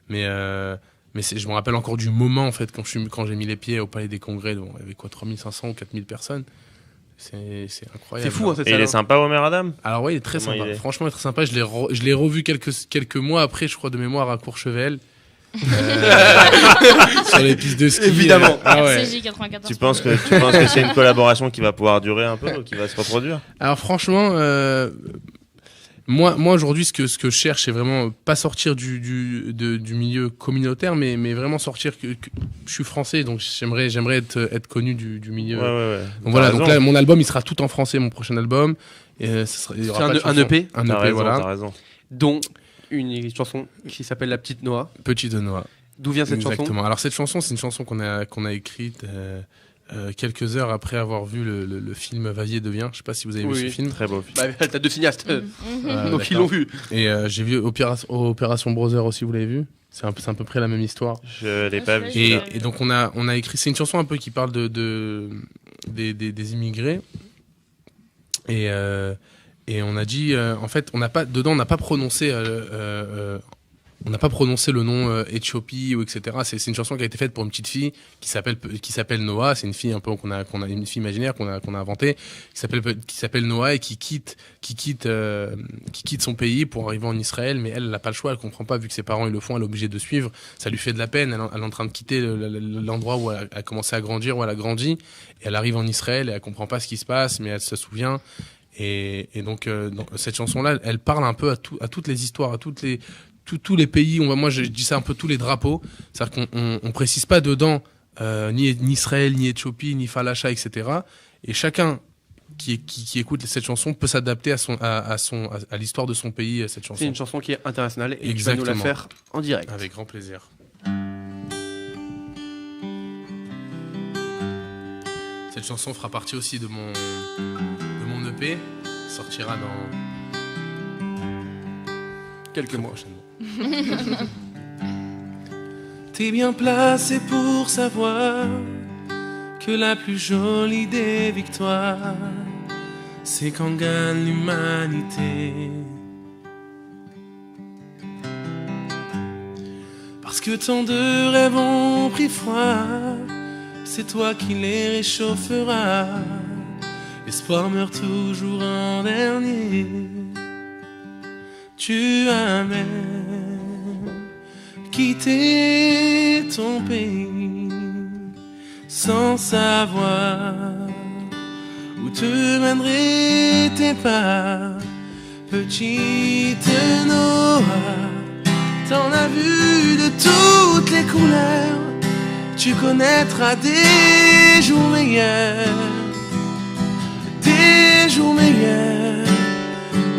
Mais je me rappelle encore du moment en fait quand j'ai mis les pieds au Palais des Congrès, donc il y avait quoi, 3500 ou 4000 personnes. C'est incroyable. C'est fou, hein, Et il est sympa, Omer Adam? Alors ouais, il est très sympa. Franchement, il est très sympa. Je l'ai revu quelques mois après, je crois, de mémoire à Courchevel. Sur les pistes de ski. Évidemment. RCJ 94. Tu penses que c'est une collaboration qui va pouvoir durer un peu, ou qui va se reproduire? Alors franchement, moi aujourd'hui, ce que je cherche, c'est vraiment pas sortir du milieu communautaire, mais vraiment sortir que je suis français, donc j'aimerais être connu du milieu. Ouais. Donc voilà, donc là mon album il sera tout en français, mon prochain album. Et il y aura un EP. Un EP, voilà. T'as raison. Dont une chanson qui s'appelle La Petite Noah. Petite Noah. D'où vient cette chanson ? Exactement. Alors cette chanson, c'est une chanson qu'on a écrite quelques heures après avoir vu le film Va-y devient. Je sais pas si vous avez vu ce film. Très beau film. Bah, t'as 2 cinéastes, donc ils d'accord. l'ont vu. Et j'ai vu Opération Brother aussi, vous l'avez vu ? C'est à peu près la même histoire. Je l'ai pas vu. Et donc on a écrit, c'est une chanson un peu qui parle des immigrés. Et on a dit, en fait, on n'a pas prononcé le nom Éthiopie ou etc. C'est une chanson qui a été faite pour une petite fille qui s'appelle Noah. C'est une fille un peu une fille imaginaire qu'on a inventée qui s'appelle Noah et qui quitte son pays pour arriver en Israël. Mais elle n'a pas le choix. Elle comprend pas vu que ses parents ils le font. Elle est obligée de suivre. Ça lui fait de la peine. Elle est en train de quitter l'endroit où elle a commencé à grandir, où elle a grandi. Et elle arrive en Israël et elle comprend pas ce qui se passe, mais elle se souvient. Et donc cette chanson-là, elle parle un peu à toutes les histoires, à tous les pays. Moi, je dis ça un peu tous les drapeaux. C'est-à-dire qu'on précise pas dedans ni Israël, ni Éthiopie, ni Falasha, etc. Et chacun qui écoute cette chanson peut s'adapter à l'histoire de son pays. Cette chanson. C'est une chanson qui est internationale et exactement. tu vas nous la faire en direct. Avec grand plaisir. Cette chanson fera partie aussi de mon EP, sortira dans quelques mois. T'es bien placé pour savoir que la plus jolie des victoires, c'est quand gagne l'humanité. Parce que tant de rêves ont pris froid, c'est toi qui les réchaufferas. L'espoir meurt toujours en dernier. Tu as même quitté ton pays sans savoir où te mèneraient tes pas. Petite Noah, t'en as vu de toutes les couleurs. Tu connaîtras des jours meilleurs, des jours meilleurs,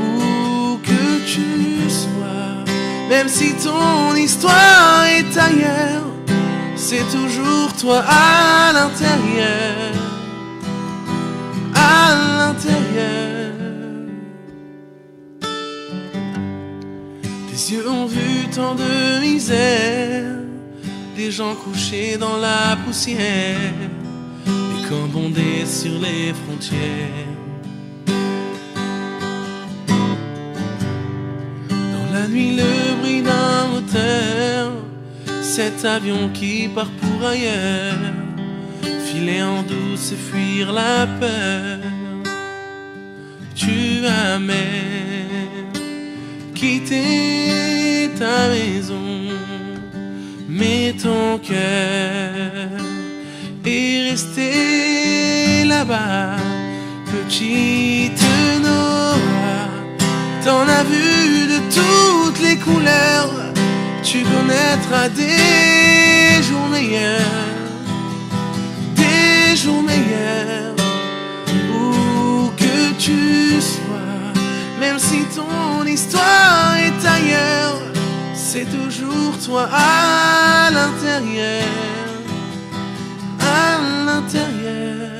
où que tu sois. Même si ton histoire est ailleurs, c'est toujours toi à l'intérieur, à l'intérieur. Tes yeux ont vu tant de misère, des gens couchés dans la poussière, des camps bondés sur les frontières. Dans la nuit, le bruit d'un moteur, cet avion qui part pour ailleurs, filer en douce et fuir la peur. Tu as même quitté ta maison, mais ton cœur est resté là-bas. Petite Noah, t'en as vu de toutes les couleurs. Tu connaîtras des jours meilleurs, des jours meilleurs, où que tu sois. Même si ton histoire est ailleurs, c'est toujours toi à l'intérieur, à l'intérieur.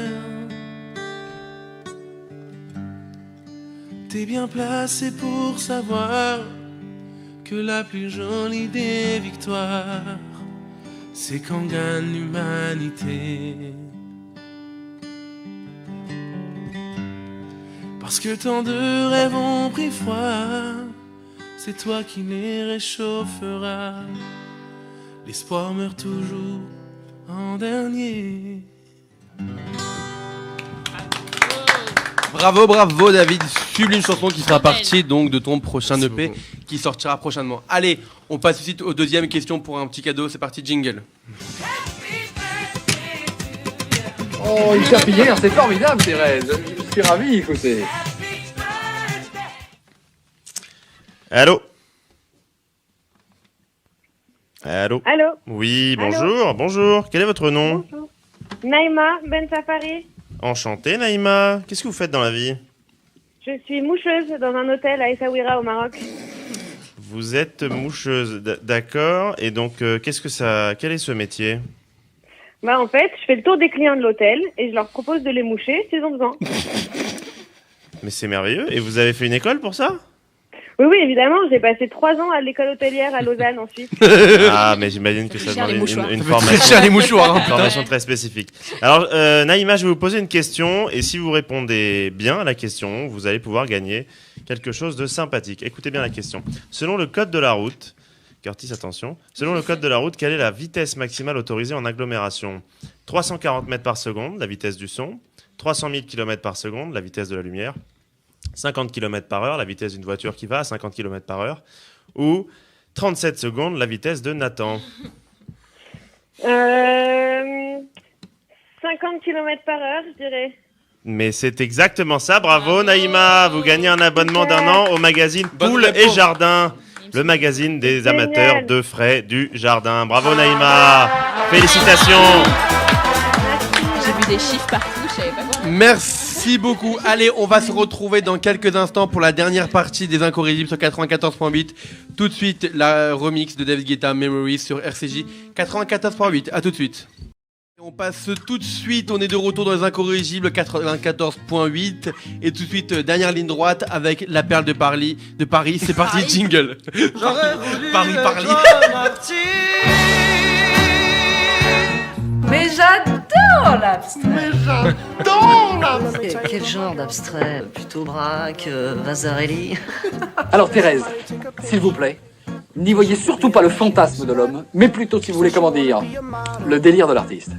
T'es bien placé pour savoir que la plus jolie des victoires, c'est quand gagne l'humanité. Parce que tant de rêves ont pris froid, c'est toi qui les réchaufferas. L'espoir meurt toujours en dernier. Bravo, bravo David, sublime chanson qui sera partie donc de ton prochain EP qui sortira prochainement. Allez, on passe tout de suite aux deuxième question pour un petit cadeau, c'est parti, jingle. Oh, il s'est pillé, c'est formidable Thérèse. Je suis ravi, écoutez. Allô? Allô? Allô? Oui, Allô? bonjour, bonjour. Quel est votre nom? Bonjour. Naïma Ben Safari. Enchanté, Naïma. Qu'est-ce que vous faites dans la vie? Je suis moucheuse dans un hôtel à Essaouira au Maroc. Vous êtes moucheuse, d'accord. Et donc, quel est ce métier? Bah en fait, je fais le tour des clients de l'hôtel et je leur propose de les moucher s'ils ont besoin. Mais c'est merveilleux. Et vous avez fait une école pour ça? Oui, évidemment, j'ai passé 3 ans à l'école hôtelière à Lausanne ensuite. Ah, mais j'imagine que ça demande une formation, très cher, les mouchoirs, hein, une formation très spécifique. Alors, Naïma, je vais vous poser une question, et si vous répondez bien à la question, vous allez pouvoir gagner quelque chose de sympathique. Écoutez bien la question. Selon le code de la route, Curtis, attention, selon le code de la route, quelle est la vitesse maximale autorisée en agglomération? 340 mètres par seconde, la vitesse du son, 300 000 km par seconde, la vitesse de la lumière, 50 km par heure, la vitesse d'une voiture qui va à 50 km par heure, ou 37 secondes, la vitesse de Nathan. 50 km par heure, je dirais. Mais c'est exactement ça, bravo Naïma, vous gagnez un abonnement d'1 an au magazine Poule et Jardin, le magazine des amateurs de frais du jardin. Bravo Naïma, félicitations. J'ai vu des chiffres partout, je savais pas quoi. Merci beaucoup. Allez, on va se retrouver dans quelques instants pour la dernière partie des Incorrigibles sur 94.8. Tout de suite, la remix de David Guetta, Memories sur RCJ 94.8. À tout de suite. On passe tout de suite, on est de retour dans les Incorrigibles 94.8 et tout de suite dernière ligne droite avec la perle de Paris. C'est parti, jingle. Paris. Mais j'adore l'abstrait. Quel genre d'abstrait? Plutôt Braque, Vasarely. Alors Thérèse, s'il vous plaît, n'y voyez surtout pas le fantasme de l'homme, mais plutôt, si vous voulez, comment dire, le délire de l'artiste.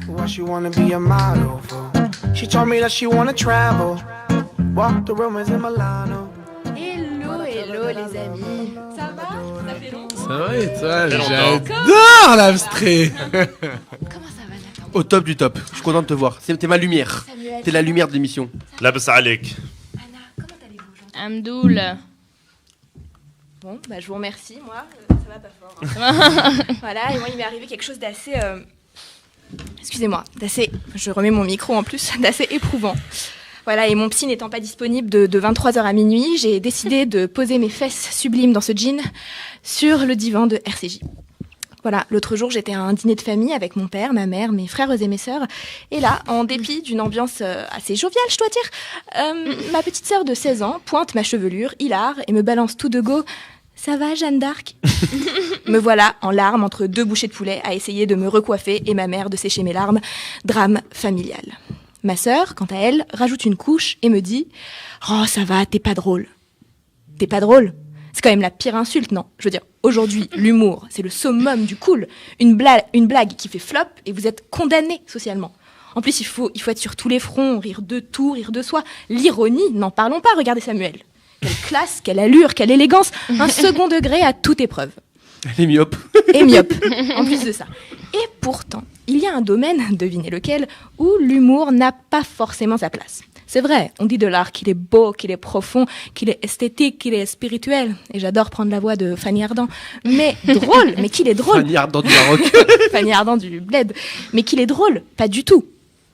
Hello les amis. Ça va? Ça fait longtemps. Ça va et toi? J'adore l'abstrait. Comment ça va Nathan? Au top du top, je suis content de te voir. T'es ma lumière. Samuel. T'es la lumière de l'émission. Labs Alek. Anna, comment allez-vous aujourd'hui? Amdoul. Bon, bah je vous remercie, moi, ça va pas fort. Hein. Voilà, et moi il m'est arrivé quelque chose d'assez... Excusez-moi, je remets mon micro en plus, d'assez éprouvant. Voilà, et mon psy n'étant pas disponible de 23h à minuit, j'ai décidé de poser mes fesses sublimes dans ce jean sur le divan de RCJ. Voilà, l'autre jour, j'étais à un dîner de famille avec mon père, ma mère, mes frères et mes sœurs. Et là, en dépit d'une ambiance assez joviale, je dois dire, ma petite sœur de 16 ans pointe ma chevelure, hilar, et me balance tout de go. Ça va, Jeanne d'Arc? Me voilà en larmes entre 2 bouchées de poulet à essayer de me recoiffer et ma mère de sécher mes larmes. Drame familial. Ma sœur, quant à elle, rajoute une couche et me dit « Oh, ça va, t'es pas drôle. » T'es pas drôle? C'est quand même la pire insulte, non? Je veux dire, aujourd'hui, l'humour, c'est le summum du cool. Une blague qui fait flop et vous êtes condamné socialement. En plus, il faut être sur tous les fronts, rire de tout, rire de soi. L'ironie, n'en parlons pas, regardez Samuel. Quelle classe, quelle allure, quelle élégance. Un second degré à toute épreuve. Elle est myope. Et myope, en plus de ça. Et pourtant, il y a un domaine, devinez lequel, où l'humour n'a pas forcément sa place. C'est vrai, on dit de l'art qu'il est beau, qu'il est profond, qu'il est esthétique, qu'il est spirituel. Et j'adore prendre la voix de Fanny Ardant. Mais drôle, mais qu'il est drôle. Fanny Ardant du Maroc. Fanny Ardant du Bled. Mais qu'il est drôle, pas du tout.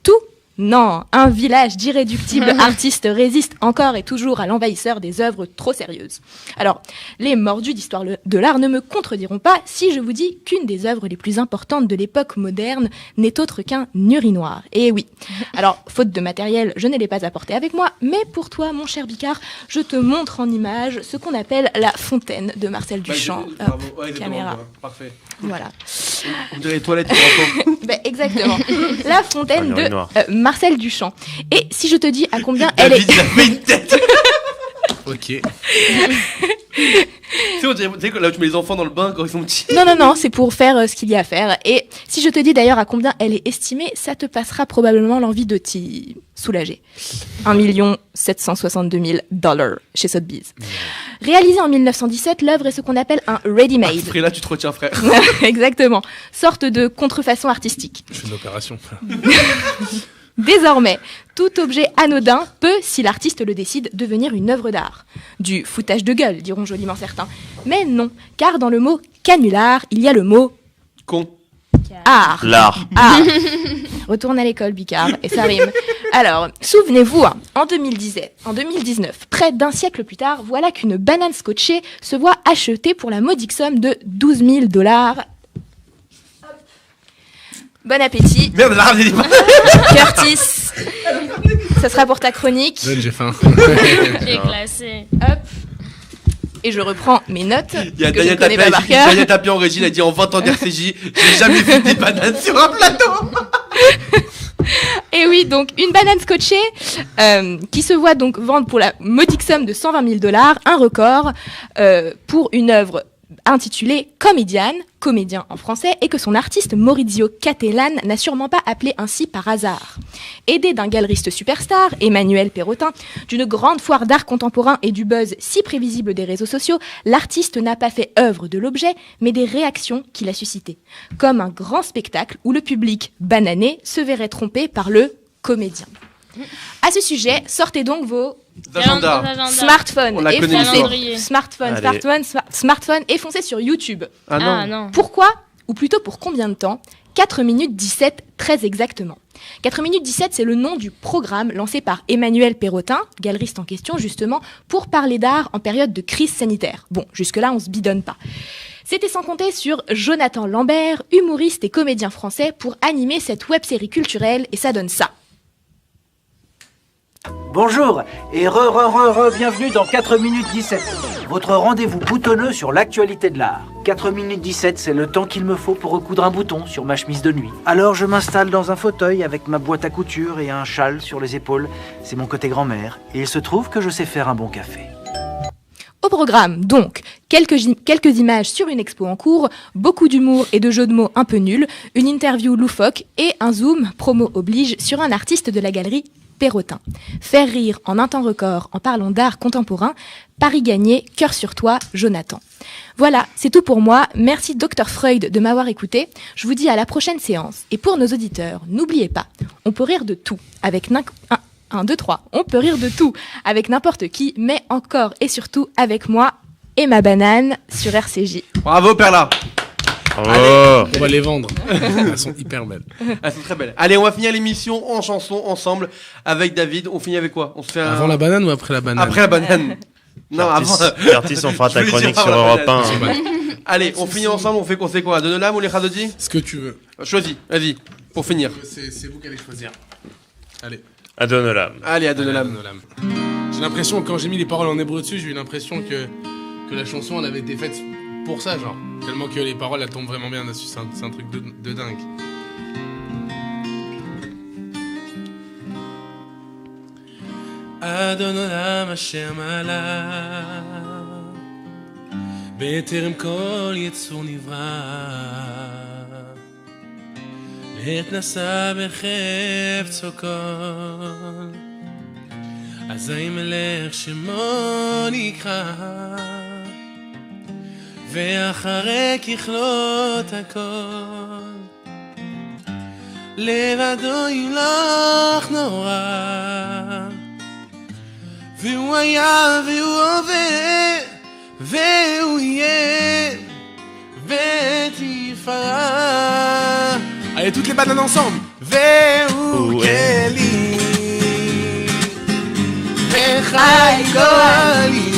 Tout? Non, un village d'irréductibles artistes résiste encore et toujours à l'envahisseur des œuvres trop sérieuses. Alors, les mordus d'histoire de l'art ne me contrediront pas si je vous dis qu'une des œuvres les plus importantes de l'époque moderne n'est autre qu'un urinoir. Et oui, alors, faute de matériel, je ne l'ai pas apporté avec moi, mais pour toi, mon cher Bicard, je te montre en image ce qu'on appelle la fontaine de Marcel Duchamp. Caméra. Parfait. Voilà. On dirait les toilettes pour enfants. Exactement. La fontaine de Marcel Duchamp. Et si je te dis à combien elle est... Il a fait une tête. Ok. Tu sais que là où tu mets les enfants dans le bain quand ils sont petits. Non, c'est pour faire ce qu'il y a à faire. Et si je te dis d'ailleurs à combien elle est estimée, ça te passera probablement l'envie de t'y soulager. 1 762 000 $ chez Sotheby's. Réalisée en 1917, l'œuvre est ce qu'on appelle un ready-made. Frère, là tu te retiens, frère. Exactement. Sorte de contrefaçon artistique. Je fais une opération. Désormais, tout objet anodin peut, si l'artiste le décide, devenir une œuvre d'art. Du foutage de gueule, diront joliment certains. Mais non, car dans le mot canular, il y a le mot... Con. Art. L'art. Art. Retourne à l'école, Bicard, et ça rime. Alors, souvenez-vous, hein, en 2019, près d'un siècle plus tard, voilà qu'une banane scotchée se voit achetée pour la modique somme de $12,000. Bon appétit. Merde, la ramené des Curtis, ça sera pour ta chronique. Donne, j'ai faim. J'ai classé. Hop. Et je reprends mes notes. Il y a que je Daniel connais pas par cœur. Daniel Tapie en régie, il a dit en 20 ans d'RCJ, j'ai jamais vu des bananes sur un plateau. Et oui, donc une banane scotchée qui se voit donc vendre pour la modique somme de $120,000, un record pour une œuvre intitulée Comédien en français, et que son artiste Maurizio Cattelan n'a sûrement pas appelé ainsi par hasard. Aidé d'un galeriste superstar, Emmanuel Perrotin, d'une grande foire d'art contemporain et du buzz si prévisible des réseaux sociaux, l'artiste n'a pas fait œuvre de l'objet, mais des réactions qu'il a suscitées. Comme un grand spectacle où le public banané se verrait trompé par le comédien. À ce sujet, sortez donc vos smartphones et foncez sur YouTube. Ah non. Pourquoi, ou plutôt pour combien de temps? 4 minutes 17 très exactement. 4 minutes 17, c'est le nom du programme lancé par Emmanuel Perrotin, galeriste en question justement, pour parler d'art en période de crise sanitaire. Bon, jusque-là, on se bidonne pas. C'était sans compter sur Jonathan Lambert, humoriste et comédien français, pour animer cette web-série culturelle, et ça donne ça. Bonjour et bienvenue dans 4 minutes 17, votre rendez-vous boutonneux sur l'actualité de l'art. 4 minutes 17, c'est le temps qu'il me faut pour recoudre un bouton sur ma chemise de nuit. Alors je m'installe dans un fauteuil avec ma boîte à couture et un châle sur les épaules. C'est mon côté grand-mère et il se trouve que je sais faire un bon café. Au programme, donc, quelques images sur une expo en cours, beaucoup d'humour et de jeux de mots un peu nuls, une interview loufoque et un zoom, promo oblige, sur un artiste de la galerie Perrotin. Faire rire en un temps record en parlant d'art contemporain, pari gagné, cœur sur toi, Jonathan. Voilà, c'est tout pour moi. Merci Dr Freud de m'avoir écouté. Je vous dis à la prochaine séance. Et pour nos auditeurs, n'oubliez pas, on peut rire de tout avec on peut rire de tout avec n'importe qui, mais encore et surtout avec moi et ma banane sur RCJ. Bravo Perla. Allez, on va les vendre. Elles sont hyper belles. Elles sont très belles. Allez, on va finir l'émission en chanson ensemble avec David. On finit avec quoi? On se fait avant la banane ou après la banane? Après la banane. Non, avant. Curtis, on fera ta chronique sur Europe 1. Allez, on finit ensemble. On fait quoi? Adonolame ou les Khadodi? Ce que tu veux. Choisis, vas-y, pour finir. C'est vous qui allez choisir. Allez. Adonolame. Allez, Adonolame. J'ai l'impression, quand j'ai mis les paroles en hébreu dessus, j'ai eu l'impression que la chanson, elle avait été faite pour ça, genre. Tellement que les paroles, elles tombent vraiment bien dessus. C'est un truc de dingue. Adonolame Hashem Allah בטרם כל יצור נברא לעת נשא בחפצו כל אזי מלך שמו נקרא ואחרי ככלות הכל לבדו ימלוך נורא והוא היה והוא הווה והוא יהיה ותפארה. Allez, toutes les bananes ensemble. והוא כלי וחי גואלי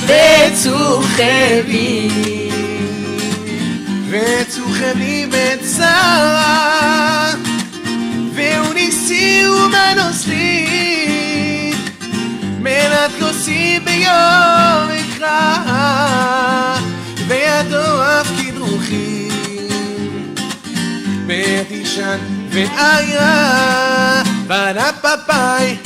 וצוחבי וצוחבי בצרה והוא ניסי ומנוס לי מנת כוסי ביום אקרא וידו אף כדרוכי בתישן ואיה פרה פפאי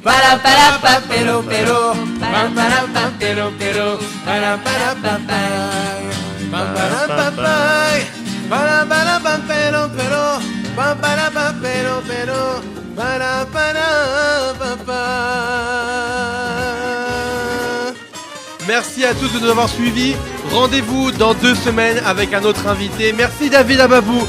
פרה פרה פפרו פרו פרה פרה פפרו פרו פרה פרה פפאי פרה פפאי פרה פרה פפרו פרו פרה פרה פפרו פרו פרה פרה פפאי. Merci à tous de nous avoir suivis. Rendez-vous dans 2 semaines avec un autre invité. Merci David Ababou